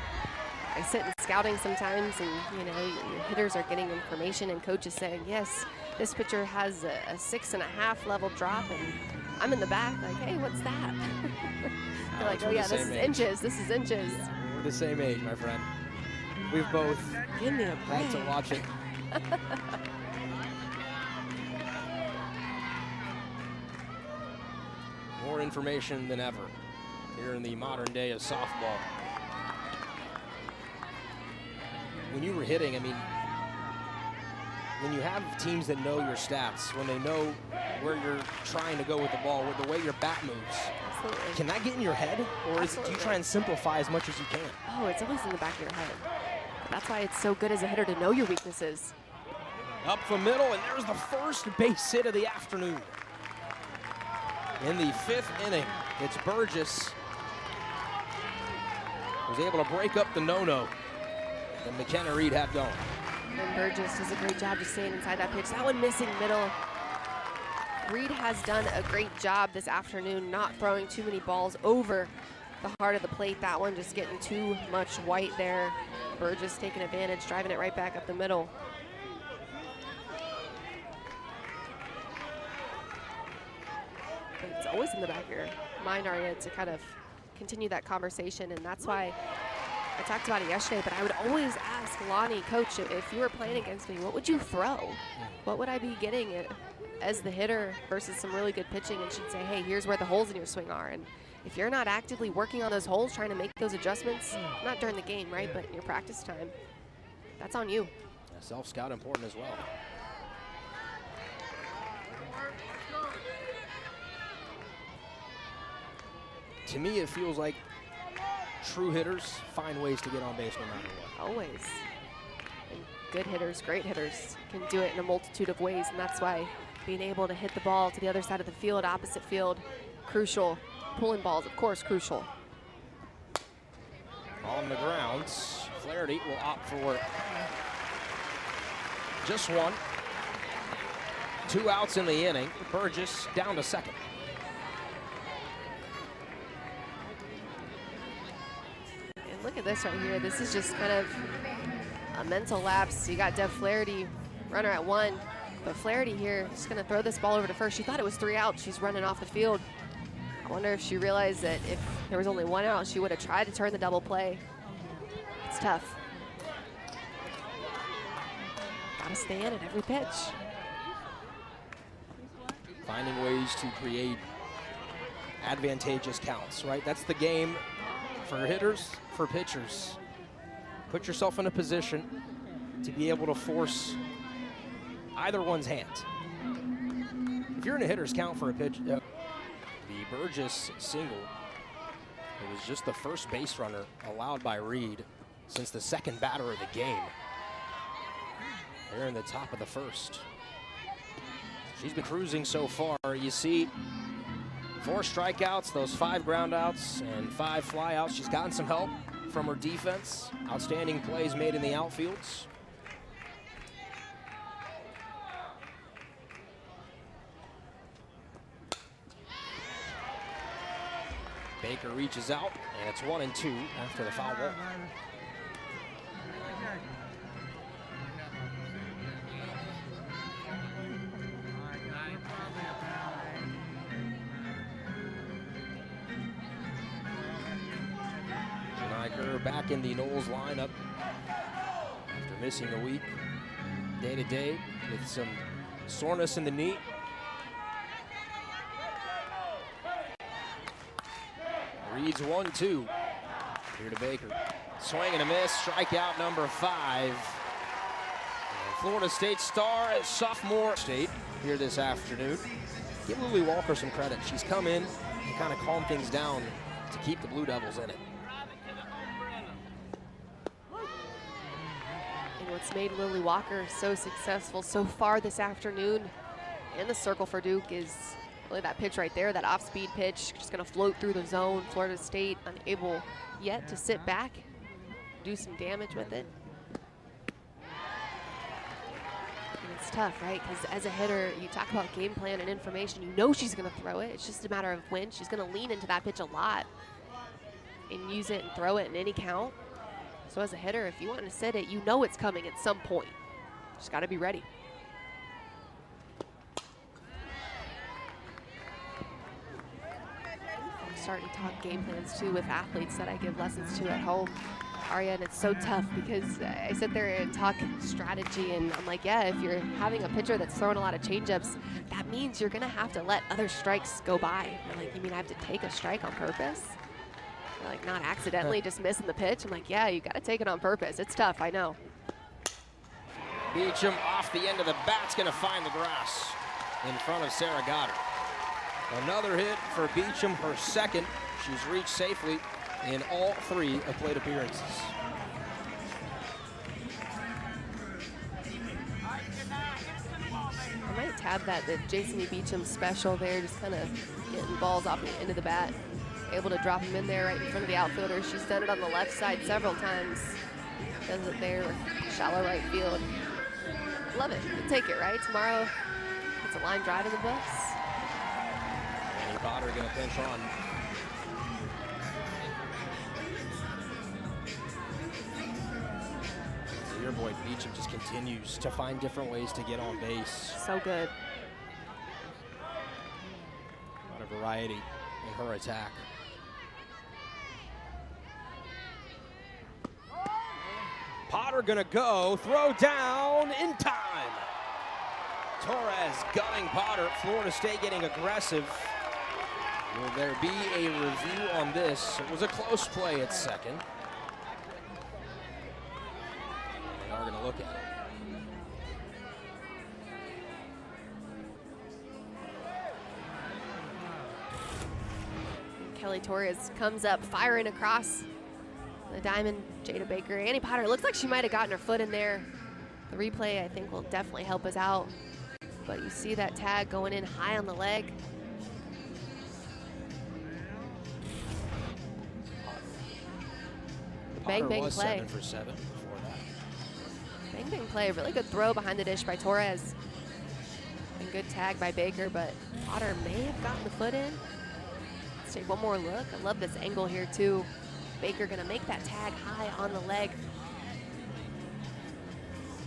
I sit in scouting sometimes, and you know, your hitters are getting information, and coaches saying, yes, this pitcher has a 6.5 level drop, and I'm in the back like, hey, what's that? They're like, oh yeah, this is inches. This is inches. Yeah, we're the same age, my friend. We've both Give me a break. had to watch it. More information than ever here in the modern day of softball. When you were hitting, I mean, when you have teams that know your stats, when they know where you're trying to go with the ball, with the way your bat moves, Absolutely. can that get in your head? Or do you try and simplify as much as you can? Oh, it's always in the back of your head. That's why it's so good as a hitter to know your weaknesses. Up the middle, and there's the first base hit of the afternoon. In the 5th inning, it's Burgess who's able to break up the no-no that McKenna Reed had going. And Burgess does a great job just staying inside that pitch. That one missing middle. Reed has done a great job this afternoon not throwing too many balls over the heart of the plate. That one just getting too much white there. Burgess taking advantage, driving it right back up the middle. But it's always in the back of your mind, Arya, to kind of continue that conversation, and that's why I talked about it yesterday, but I would always ask Lonnie, coach, if you were playing against me, what would you throw? What would I be getting as the hitter versus some really good pitching? And she'd say, hey, here's where the holes in your swing are. And if you're not actively working on those holes, trying to make those adjustments, not during the game, right, but in your practice time, that's on you. Yeah, self-scout important as well. To me, it feels like true hitters find ways to get on base no matter what. Always. And good hitters, great hitters, can do it in a multitude of ways, and that's why being able to hit the ball to the other side of the field, opposite field, crucial. Pulling balls, of course, crucial. On the ground, Flaherty will opt for just one. 2 outs in the inning. Burgess down to second. And look at this right here. This is just kind of a mental lapse. You got Dev Flaherty, runner at 1. But Flaherty here is going to throw this ball over to first. She thought it was 3 outs. She's running off the field. I wonder if she realized that if there was only 1 out, she would have tried to turn the double play. It's tough. Gotta stay in it every pitch. Finding ways to create advantageous counts, right? That's the game for hitters, for pitchers. Put yourself in a position to be able to force either one's hand. If you're in a hitter's count for a pitch, the Burgess single, it was just the first base runner allowed by Reed since the second batter of the game. They're in the top of the first. She's been cruising so far. You see 4 strikeouts, those 5 groundouts, and 5 flyouts. She's gotten some help from her defense. Outstanding plays made in the outfields. Baker reaches out, and it's 1-2 after the foul ball. Schneiker back in the Knowles lineup after missing a week, day to day, with some soreness in the knee. Reads 1-2. Here to Baker. Swing and a miss. Strikeout number 5. And Florida State star at sophomore state here this afternoon. Give Lily Walker some credit. She's come in and kind of calmed things down to keep the Blue Devils in it. And what's made Lily Walker so successful so far this afternoon in the circle for Duke is Really, that pitch right there, that off-speed pitch, just going to float through the zone. Florida State unable yet to sit back, do some damage with it. And it's tough, right? Because as a hitter, you talk about game plan and information. You know she's going to throw it. It's just a matter of when. She's going to lean into that pitch a lot and use it and throw it in any count. So as a hitter, if you want to sit it, you know it's coming at some point. Just got to be ready. I'm starting to talk game plans too with athletes that I give lessons to at home, Aria, and it's so tough because I sit there and talk strategy, and I'm like, yeah, if you're having a pitcher that's throwing a lot of changeups, that means you're gonna have to let other strikes go by. They're like, you mean I have to take a strike on purpose? They're like, not accidentally just missing the pitch. I'm like, yeah, you gotta take it on purpose. It's tough, I know. Beecham off the end of the bat's gonna find the grass in front of Sarah Goddard. Another hit for Beecham, her second. She's reached safely in all 3 of plate appearances. I might tab that, the Jason E. Beecham special there, just kind of getting balls off the end of the bat. Able to drop him in there right in front of the outfielder. She's done it on the left side several times. Does it there, shallow right field. Love it. We'll take it, right? Tomorrow, it's a line drive in the books. Annie Potter going to pinch on. So your boy Beecham just continues to find different ways to get on base. So good. A lot of variety in her attack. Potter gonna go, throw down in time. Torres gunning Potter. Florida State getting aggressive. Will there be a review on this? It was a close play at second. They are gonna look at it. Kelly Torres comes up firing across the diamond. Jada Baker, Annie Potter, looks like she might have gotten her foot in there. The replay, I think, will definitely help us out. But you see that tag going in high on the leg. Bang, bang was play. 7 for 7 before that. Bang, bang play. Really good throw behind the dish by Torres. And good tag by Baker, but Potter may have gotten the foot in. Let's take one more look. I love this angle here, too. Baker gonna make that tag high on the leg.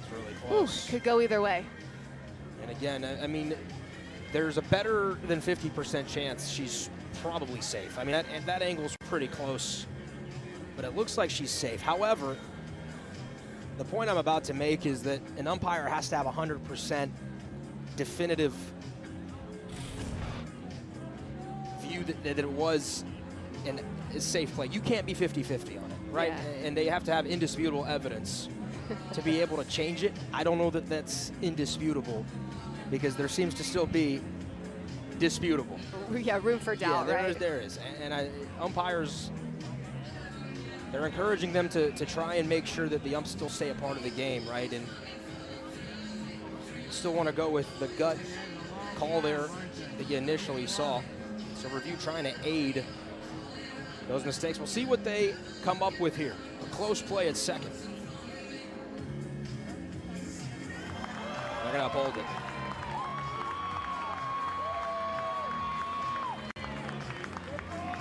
It's really close. Ooh, could go either way. And again, I mean, there's a better than 50% chance she's probably safe. I mean, that angle's pretty close, but it looks like she's safe. However, the point I'm about to make is that an umpire has to have 100% definitive view that it was a safe play. You can't be 50-50 on it, right? Yeah. And they have to have indisputable evidence to be able to change it. I don't know that that's indisputable because there seems to still be disputable. Yeah, room for doubt, yeah, right? There is. And umpires, they're encouraging them to try and make sure that the umps still stay a part of the game, right? And still want to go with the gut call there that you initially saw. So review trying to aid those mistakes. We'll see what they come up with here. A close play at second. They're going to uphold it.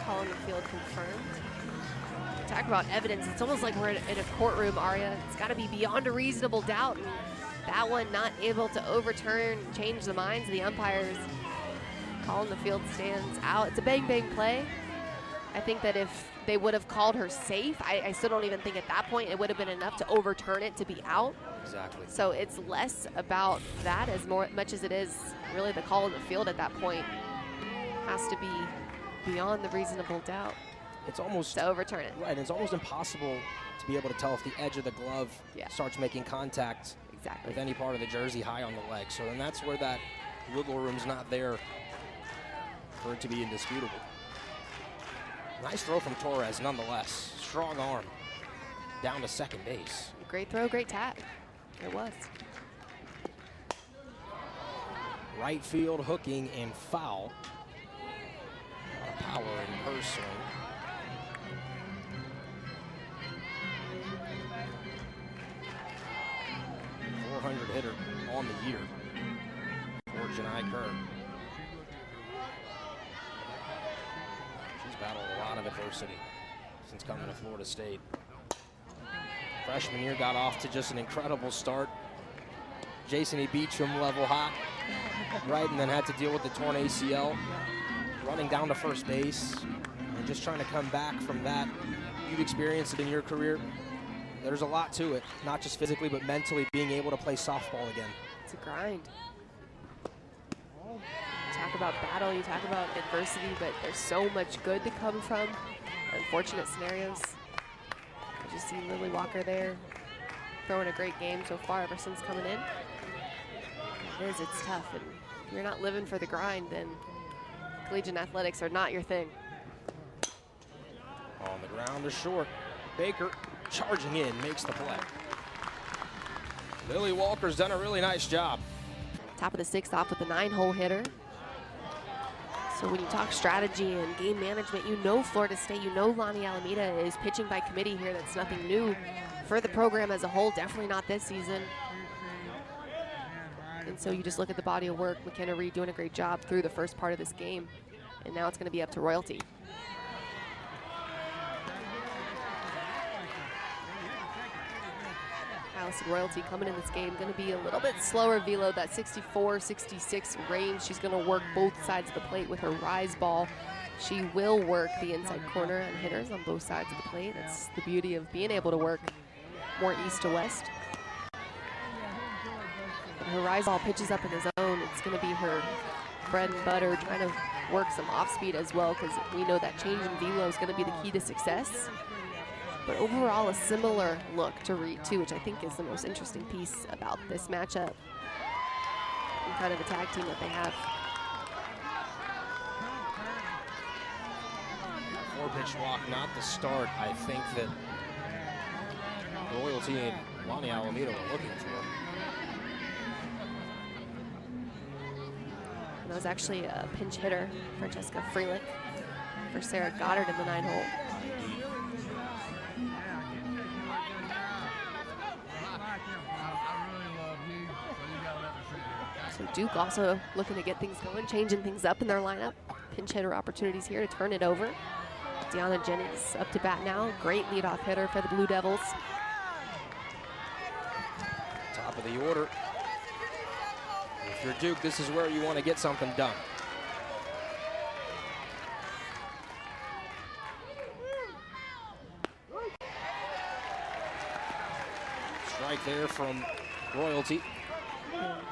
Call on the field confirmed. Talk about evidence. It's almost like we're in a courtroom, Aria. It's got to be beyond a reasonable doubt. And that one not able to overturn, change the minds of the umpires. Call on the field stands out. It's a bang-bang play. I think that if they would have called her safe, I still don't even think at that point it would have been enough to overturn it to be out. Exactly. So it's less about that as much as it is really the call on the field at that point. Has to be beyond the reasonable doubt. It's almost to overturn it. Right, it's almost impossible to be able to tell if the edge of the glove starts making contact with any part of the jersey high on the leg. So then that's where that wiggle room's not there for it to be indisputable. Nice throw from Torres nonetheless. Strong arm down to second base. Great throw, great tag. It was. Right field hooking and foul. power in her swing. .400 hitter on the year for Janai Kern. She's battled a lot of adversity since coming to Florida State. Freshman year got off to just an incredible start. Jason E. Beecham level hot, right, and then had to deal with the torn ACL, running down to first base, and just trying to come back from that. You've experienced it in your career. There's a lot to it, not just physically, but mentally being able to play softball again. It's a grind. You talk about battle, you talk about adversity, but there's so much good to come from unfortunate scenarios. You just see Lily Walker there throwing a great game so far ever since coming in. It's tough, and if you're not living for the grind, then collegiate athletics are not your thing. On the ground to short. Baker charging in, makes the play. Lily Walker's done a really nice job. Top of the sixth off with a 9-hole hitter. So when you talk strategy and game management, you know Florida State, you know Lonnie Alameda is pitching by committee here. That's nothing new for the program as a whole, definitely not this season. And so you just look at the body of work. McKenna Reed doing a great job through the first part of this game. And now it's going to be up to Royalty. Allison Royalty coming in this game, going to be a little bit slower velo, that 64, 66 range. She's going to work both sides of the plate with her rise ball. She will work the inside corner and hitters on both sides of the plate. That's the beauty of being able to work more east to west. And her rise ball pitches up in the zone. It's going to be her bread and butter, trying to work some off speed as well, because we know that change in velo is going to be the key to success. But overall, a similar look to Reed, too, which I think is the most interesting piece about this matchup and kind of the tag team that they have. 4-pitch walk, not the start, I think, that Royalty and Lonnie Alameda were looking for. And that was actually a pinch hitter, Francesca Freelich, for Sarah Goddard in the 9-hole. So Duke also looking to get things going, changing things up in their lineup. Pinch hitter opportunities here to turn it over. Deanna Jennings up to bat now. Great leadoff hitter for the Blue Devils. Top of the order. If you're Duke, this is where you want to get something done. Strike there from Royalty.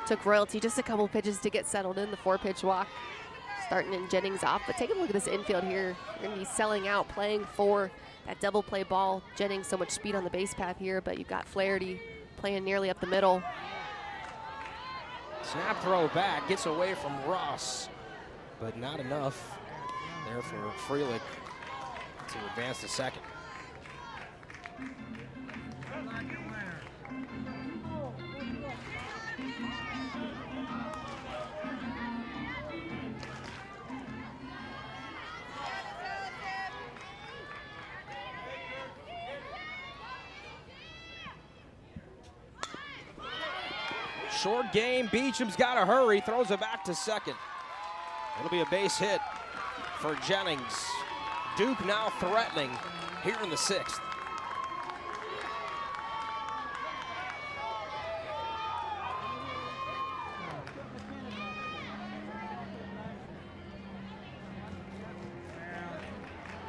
Took Royalty just a couple pitches to get settled in, the 4-pitch walk. Starting in Jennings off, but take a look at this infield here. You're going to be selling out, playing for that double play ball. Jennings, so much speed on the base path here, but you've got Flaherty playing nearly up the middle. Snap throw back, gets away from Ross, but not enough there for Freelich to advance to second. Short game, Beecham's got to hurry, throws it back to second. It'll be a base hit for Jennings. Duke now threatening here in the 6th.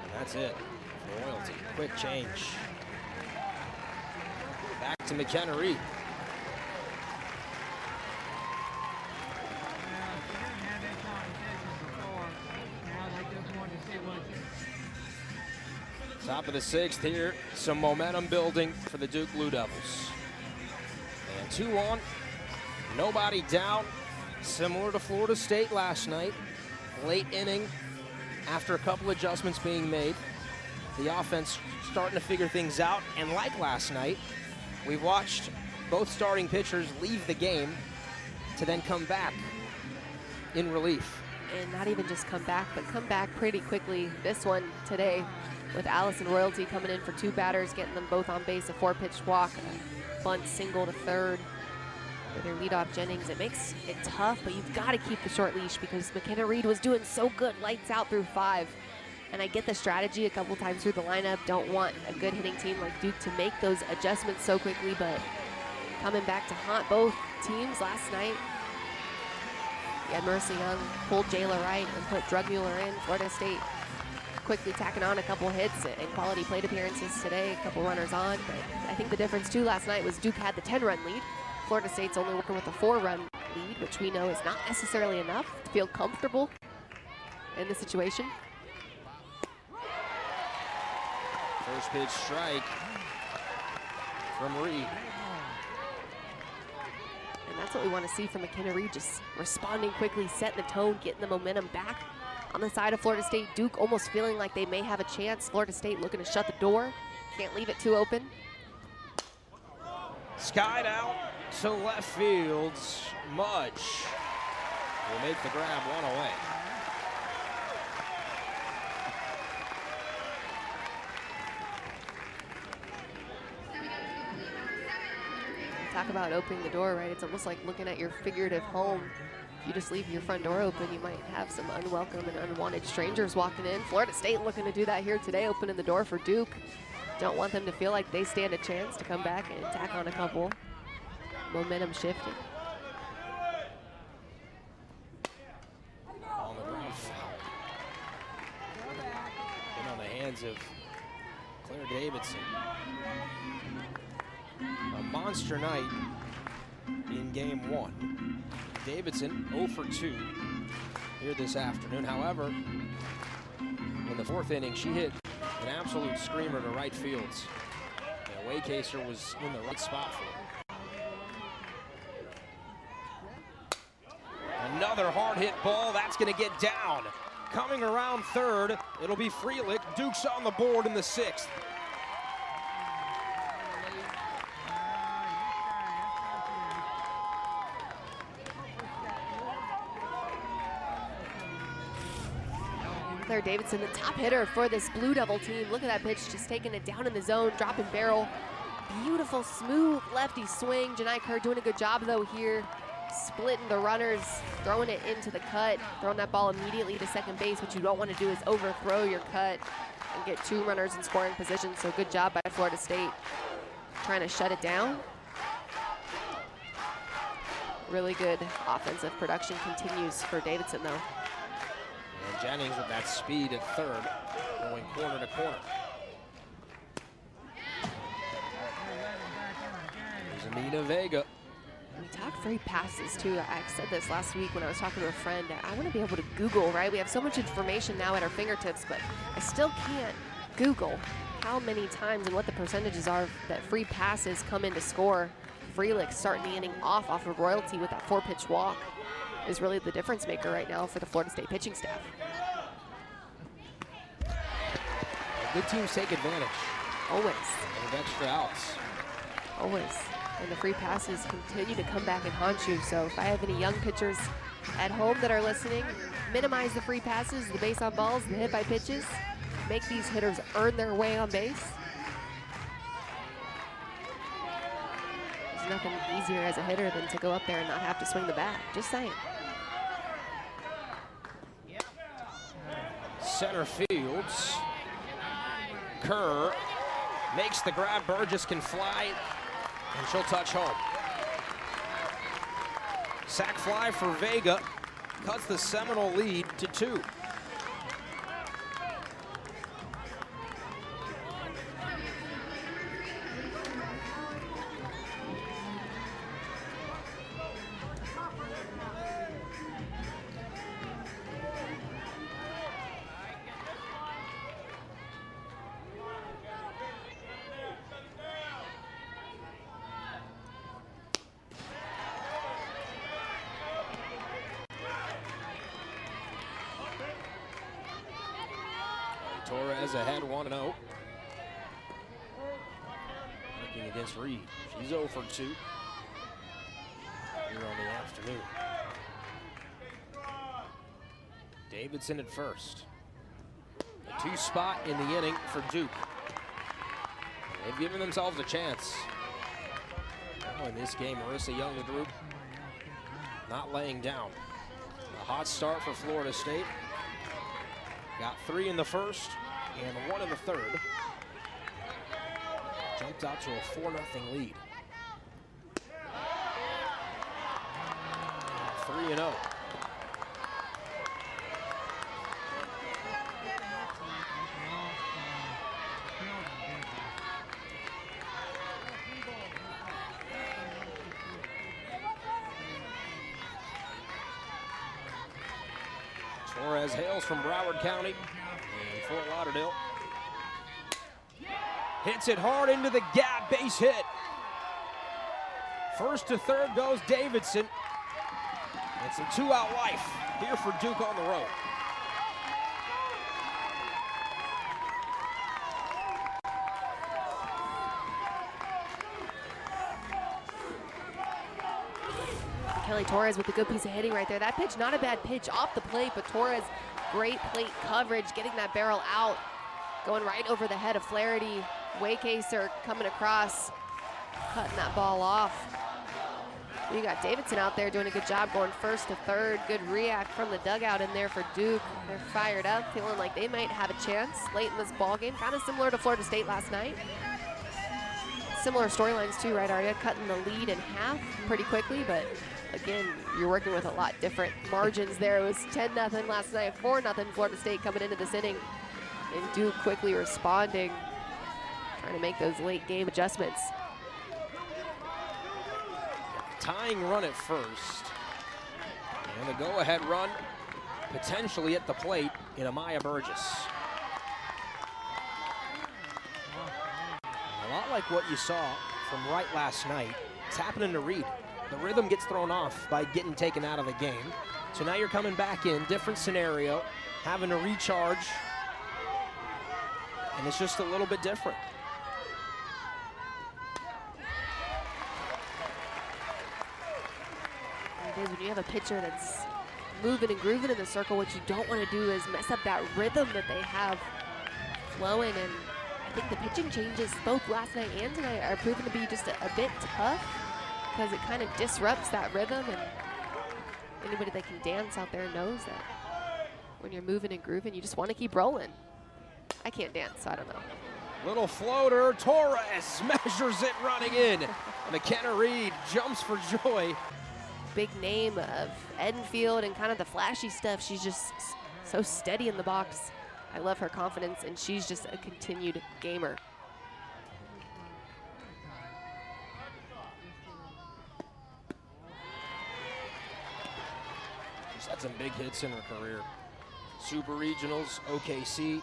And that's it. Royalty, quick change. Back to McKenna Reed. Top of the 6th here, some momentum building for the Duke Blue Devils. And 2 on, nobody down, similar to Florida State last night. Late inning, after a couple adjustments being made, the offense starting to figure things out. And like last night, we watched both starting pitchers leave the game to then come back in relief. and not even just come back, but come back pretty quickly. This one today with Allison Royalty coming in for 2 batters, getting them both on base, a 4-pitch walk, a bunt single to third. With their leadoff Jennings, it makes it tough, but you've got to keep the short leash because McKenna Reed was doing so good, lights out through 5. And I get the strategy a couple times through the lineup. Don't want a good hitting team like Duke to make those adjustments so quickly, but coming back to haunt both teams last night. You had Mercy Young pulled Jayla Wright and put Drugmuller in. Florida State quickly tacking on a couple hits and quality plate appearances today, a couple runners on. But I think the difference too last night was Duke had the 10-run lead. Florida State's only working with a 4-run lead, which we know is not necessarily enough to feel comfortable in the situation. First pitch strike from Reed. And that's what we want to see from McKenna Reed, just responding quickly, setting the tone, getting the momentum back on the side of Florida State. Duke almost feeling like they may have a chance. Florida State looking to shut the door. Can't leave it too open. Skied out to left field. Mudge will make the grab, 1 away. Talk about opening the door, right? It's almost like looking at your figurative home. If you just leave your front door open, you might have some unwelcome and unwanted strangers walking in. Florida State looking to do that here today, opening the door for Duke. Don't want them to feel like they stand a chance to come back and tack on a couple. Momentum shifting. On the ground foul. And on the hands of Claire Davidson. A monster night in game 1. Davidson 0 for 2 here this afternoon. However, in the 4th inning, she hit an absolute screamer to right fields. And Waycaser was in the right spot for her. Another hard hit ball, that's gonna get down. Coming around third, it'll be Freelick. Duke's on the board in the 6th. Claire Davidson, the top hitter for this Blue Devil team. Look at that pitch, just taking it down in the zone, dropping barrel. Beautiful, smooth lefty swing. Janai Kerr doing a good job though here, splitting the runners, throwing it into the cut, throwing that ball immediately to second base. What you don't want to do is overthrow your cut and get 2 runners in scoring position. So good job by Florida State trying to shut it down. Really good offensive production continues for Davidson though. And Jennings with that speed at third, going corner to corner. There's Amina Vega. We talk free passes too. I said this last week when I was talking to a friend. I want to be able to Google, right? We have so much information now at our fingertips, but I still can't Google how many times and what the percentages are that free passes come in to score. Freelick starting the inning off of Royalty with that 4-pitch walk is really the difference maker right now for the Florida State pitching staff. Good teams take advantage. Always. Of extra outs. Always. And the free passes continue to come back and haunt you. So if I have any young pitchers at home that are listening, minimize the free passes, the base on balls, the hit by pitches. Make these hitters earn their way on base. There's nothing easier as a hitter than to go up there and not have to swing the bat. Just saying. Center fields. Kerr makes the grab. Burgess can fly, and she'll touch home. Sac fly for Vega. Cuts the Seminole lead to 2. Torres ahead 1-0. Working against Reed. She's 0 for 2 here on the afternoon. Davidson at first. A 2 spot in the inning for Duke. They've given themselves a chance. Oh, in this game, Marissa Young, the group, not laying down. A hot start for Florida State. Got 3 in the first and 1 in the third. Jumped out to a 4-0 lead. 3-0. Torres hails from Broward County and Fort Lauderdale. Hits it hard into the gap, base hit. First to third goes Davidson. It's a 2-out life here for Duke on the road. Kelly Torres with a good piece of hitting right there. That pitch, not a bad pitch off the plate, but Torres, great plate coverage, getting that barrel out, going right over the head of Flaherty. Waycaser coming across, cutting that ball off. You got Davidson out there doing a good job going first to third. Good react from the dugout in there for Duke. They're fired up, feeling like they might have a chance late in this ball game. Kind of similar to Florida State last night. Similar storylines too, right, Arya? Cutting the lead in half pretty quickly, but again, you're working with a lot different margins there. It was 10-0 last night, 4-0 Florida State coming into this inning. And Duke quickly responding, trying to make those late game adjustments. Tying run at first. And the go-ahead run potentially at the plate in Amaya Burgess. A lot like what you saw from Wright last night. It's happening to Reed. The rhythm gets thrown off by getting taken out of the game. So now you're coming back in, different scenario, having to recharge. And it's just a little bit different. It is when you have a pitcher that's moving and grooving in the circle, what you don't want to do is mess up that rhythm that they have flowing. And I think the pitching changes both last night and tonight are proven to be just a bit tough because it kind of disrupts that rhythm. And anybody that can dance out there knows that when you're moving and grooving, you just want to keep rolling. I can't dance, so I don't know. Little floater, Torres measures it running in. McKenna Reed jumps for joy. Big name of Edenfield and kind of the flashy stuff. She's just so steady in the box. I love her confidence, and she's just a continued gamer. She's had some big hits in her career. Super Regionals, OKC.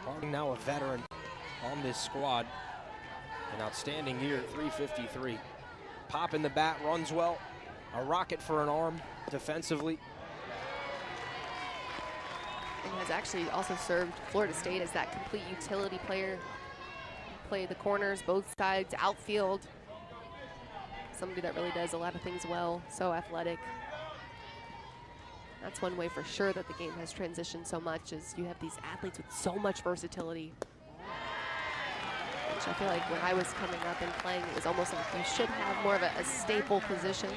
Harding now a veteran on this squad. An outstanding year at 353. Pop in the bat, runs well. A rocket for an arm defensively. And has actually also served Florida State as that complete utility player. Play the corners, both sides, outfield. Somebody that really does a lot of things well, so athletic. That's one way for sure that the game has transitioned so much, is you have these athletes with so much versatility. Which I feel like when I was coming up and playing, it was almost like you should have more of a staple position.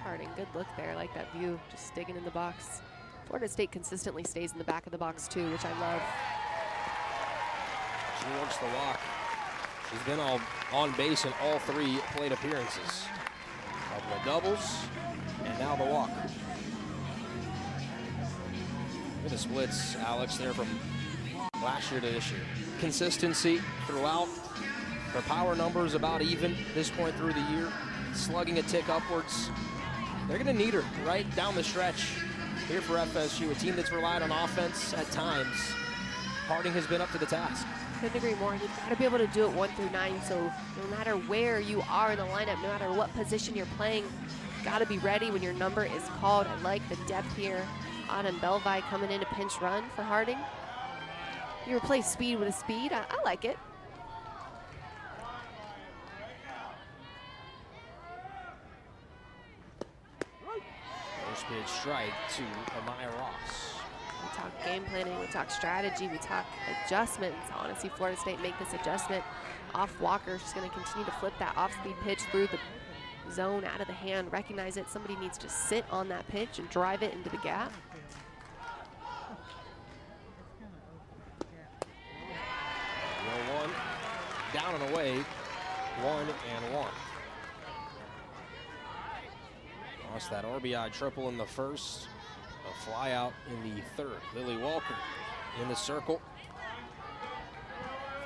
Harding, good look there. I like that view, just digging in the box. Florida State consistently stays in the back of the box too, which I love. She works the walk. She's been on base in all 3 plate appearances. Couple of doubles, and now the walk. Look at the splits, Alex, there from last year to this year. Consistency throughout. Her power numbers about even this point through the year. Slugging a tick upwards. They're going to need her right down the stretch here for FSU, a team that's relied on offense at times. Harding has been up to the task. Couldn't agree more. You've got to be able to do it 1 through 9. So no matter where you are in the lineup, no matter what position you're playing, got to be ready when your number is called. I like the depth here. Autumn Belvi coming in a pinch run for Harding. You replace speed with a speed. I like it. First pitch strike to Amaya Ross. We talk game planning, we talk strategy, we talk adjustments. I want to see Florida State make this adjustment off Walker. She's going to continue to flip that off-speed pitch through the zone, out of the hand, recognize it. Somebody needs to sit on that pitch and drive it into the gap. 0-1, down and away, 1-1. Lost that RBI triple in the first, a fly out in the third. Lily Walker in the circle.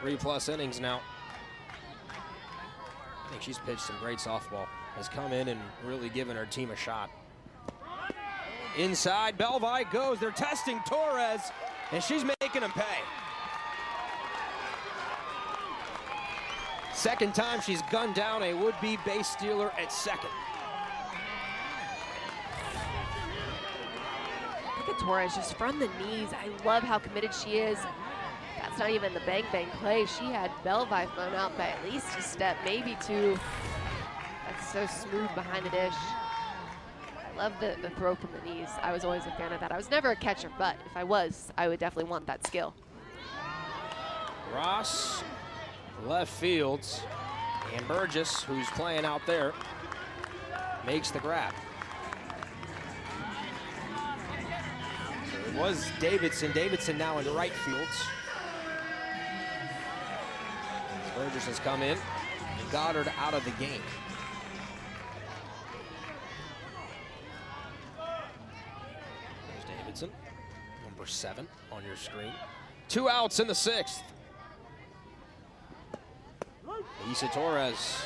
3+ innings now. I think she's pitched some great softball. Has come in and really given her team a shot. Inside, Belvi goes. They're testing Torres, and she's making him pay. Second time she's gunned down a would-be base stealer at second. Look at Torres just from the knees. I love how committed she is. That's not even the bang-bang play. She had Belvi flown out by at least a step, maybe two. That's so smooth behind the dish. I love the throw from the knees. I was always a fan of that. I was never a catcher, but if I was, I would definitely want that skill. Ross, left field, and Burgess, who's playing out there, makes the grab. So it was Davidson. Davidson now in right field. Burgess has come in, and Goddard out of the game. There's Davidson, number 7 on your screen. 2 outs in the 6th. Isa Torres,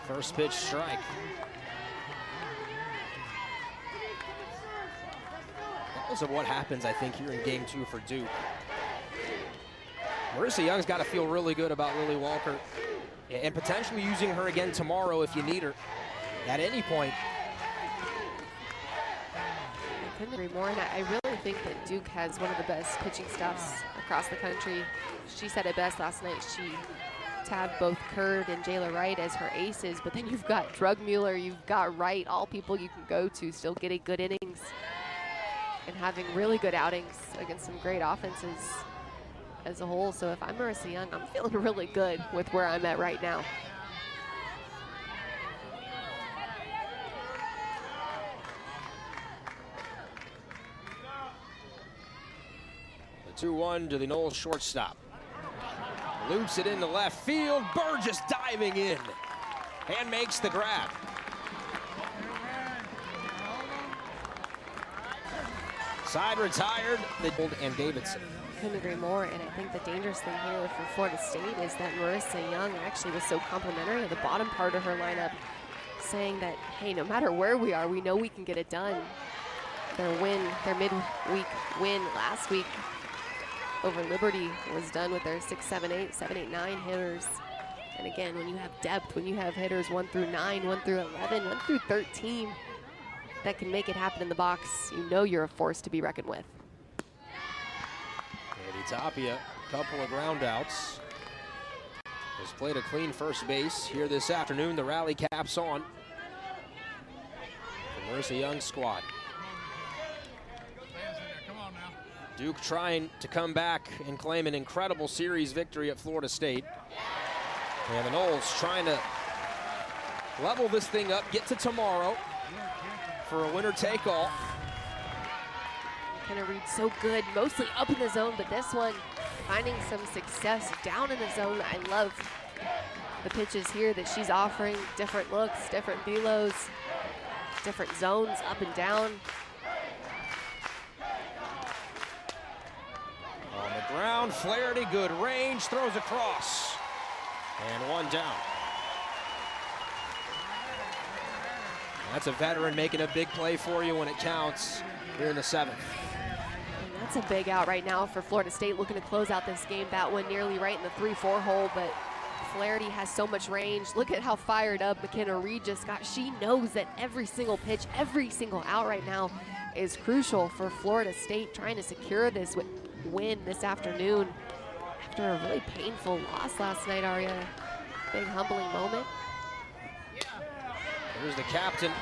first pitch strike. Because of what happens, I think, here in game 2 for Duke. Marissa Young's got to feel really good about Lily Walker and potentially using her again tomorrow if you need her at any point. I couldn't agree more, and I really think that Duke has one of the best pitching staffs across the country. She said it best last night. She tabbed both Curd and Jayla Wright as her aces, but then you've got Drugmuller, you've got Wright, all people you can go to, still getting good innings and having really good outings against some great offenses as a whole. So if I'm Marissa Young, I'm feeling really good with where I'm at right now. The 2-1 to the Knowles shortstop. Loops it into left field. Burgess diving in and makes the grab. Side retired, and Davidson. Couldn't agree more, and I think the dangerous thing here for Florida State is that Marissa Young actually was so complimentary of the bottom part of her lineup, saying that, hey, no matter where we are, we know we can get it done. Their midweek win last week over Liberty was done with their 6-7-8, 7-8-9 hitters. And again, when you have depth, when you have hitters 1 through 9, 1 through 11, 1 through 13 that can make it happen in the box, you know you're a force to be reckoned with. Andy Tapia, couple of ground outs. Has played a clean first base here this afternoon. The rally caps on for Marissa Young's squad. Duke trying to come back and claim an incredible series victory at Florida State. And the Knowles trying to level this thing up, get to tomorrow for a winner-take-all. Kind of read so good, mostly up in the zone, but this one finding some success down in the zone. I love the pitches here that she's offering, different looks, different velos, different zones up and down. On the ground, Flaherty, good range, throws across, and 1 down. That's a veteran making a big play for you when it counts here in the 7th. And that's a big out right now for Florida State, looking to close out this game. That one nearly right in the 3-4 hole, but Flaherty has so much range. Look at how fired up McKenna Reed just got. She knows that every single pitch, every single out right now is crucial for Florida State, trying to secure this win this afternoon after a really painful loss last night, Aria. Big humbling moment. Here's the captain,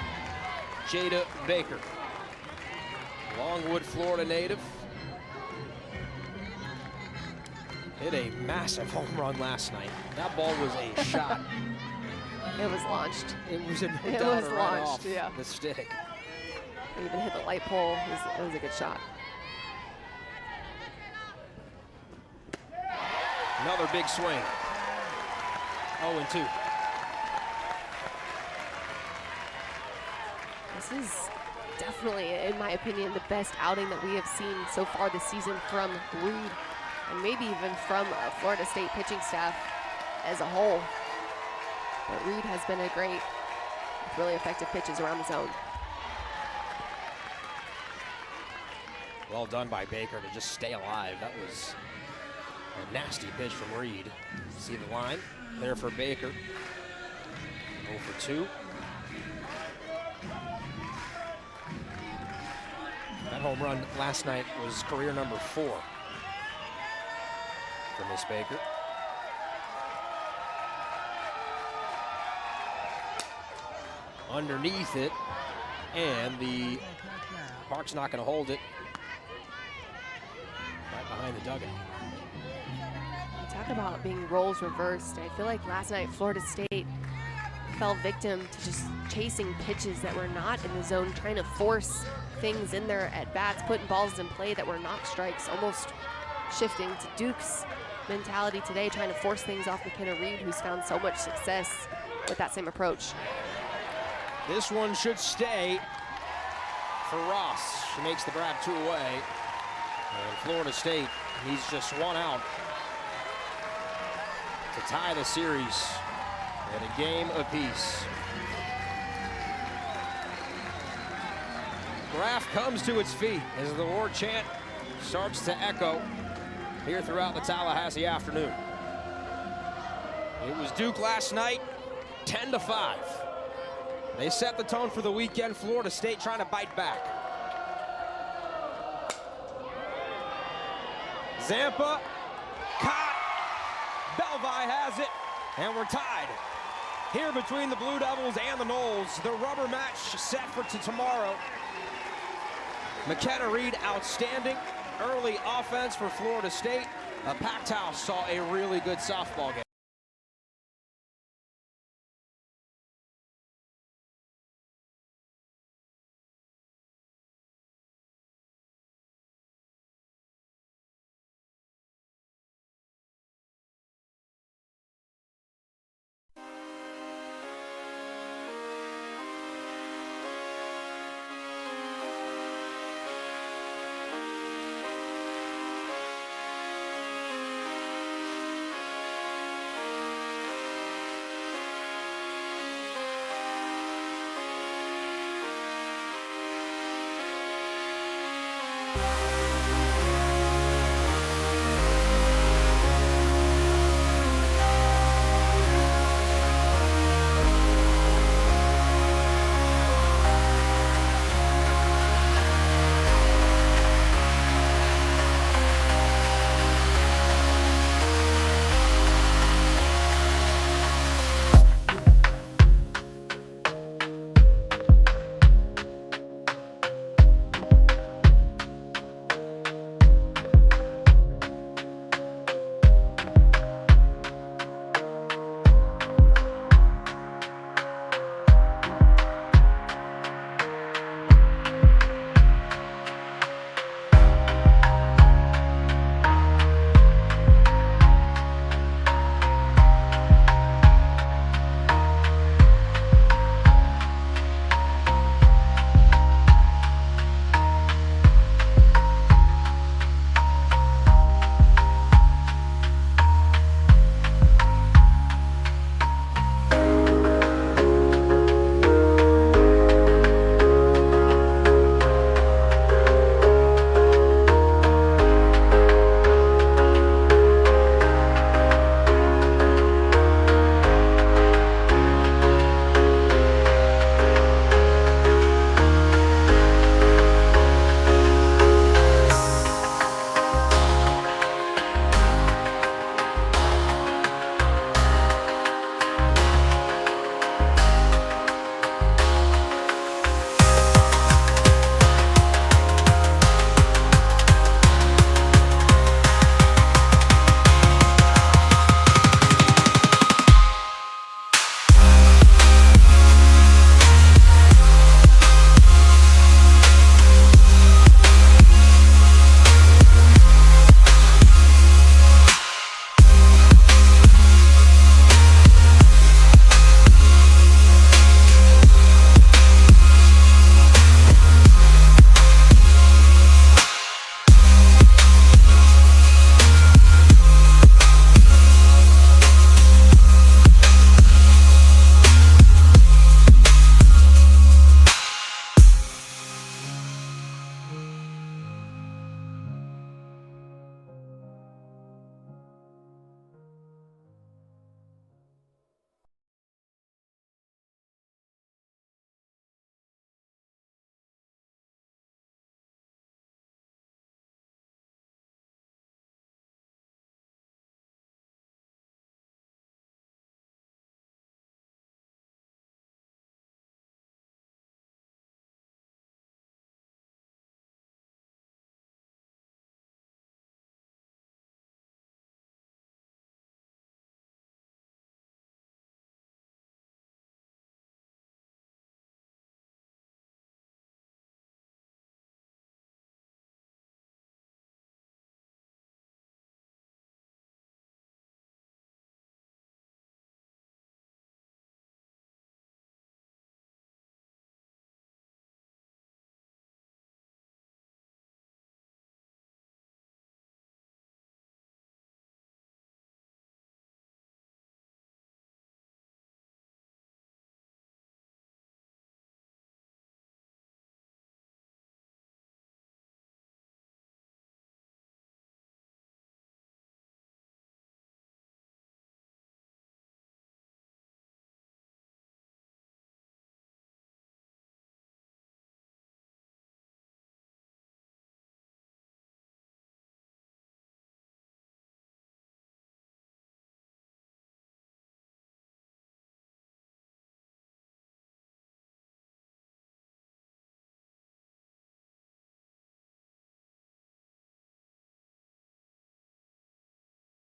Jada Baker. Longwood, Florida native. Hit a massive home run last night. That ball was a shot. It was launched. It was a It no-doubter was right launched, off yeah. the stick. It even hit the light pole. It was a good shot. Another big swing. 0-2. This is definitely, in my opinion, the best outing that we have seen so far this season from Reed, and maybe even from Florida State pitching staff as a whole. But Reed has been a great, really effective pitches around the zone. Well done by Baker to just stay alive. That was a nasty pitch from Reed. See the line there for Baker. 0-2. That home run last night was career number 4 for Miss Baker. Underneath it, and the Park's not going to hold it. Right behind the dugout. Talk about being roles reversed. I feel like last night Florida State fell victim to just chasing pitches that were not in the zone, trying to force things in there at bats, putting balls in play that were not strikes, almost shifting to Duke's mentality today, trying to force things off McKenna Reed, who's found so much success with that same approach. This one should stay for Ross. She makes the grab 2 away. And Florida State needs just 1 out to tie the series at a game apiece. Graf comes to its feet as the war chant starts to echo here throughout the Tallahassee afternoon. It was Duke last night, 10-5. They set the tone for the weekend. Florida State trying to bite back. Zampa, caught. Belvi has it, and we're tied. Here between the Blue Devils and the Noles, the rubber match set for tomorrow. McKenna Reed, outstanding early offense for Florida State. A packed house saw a really good softball game.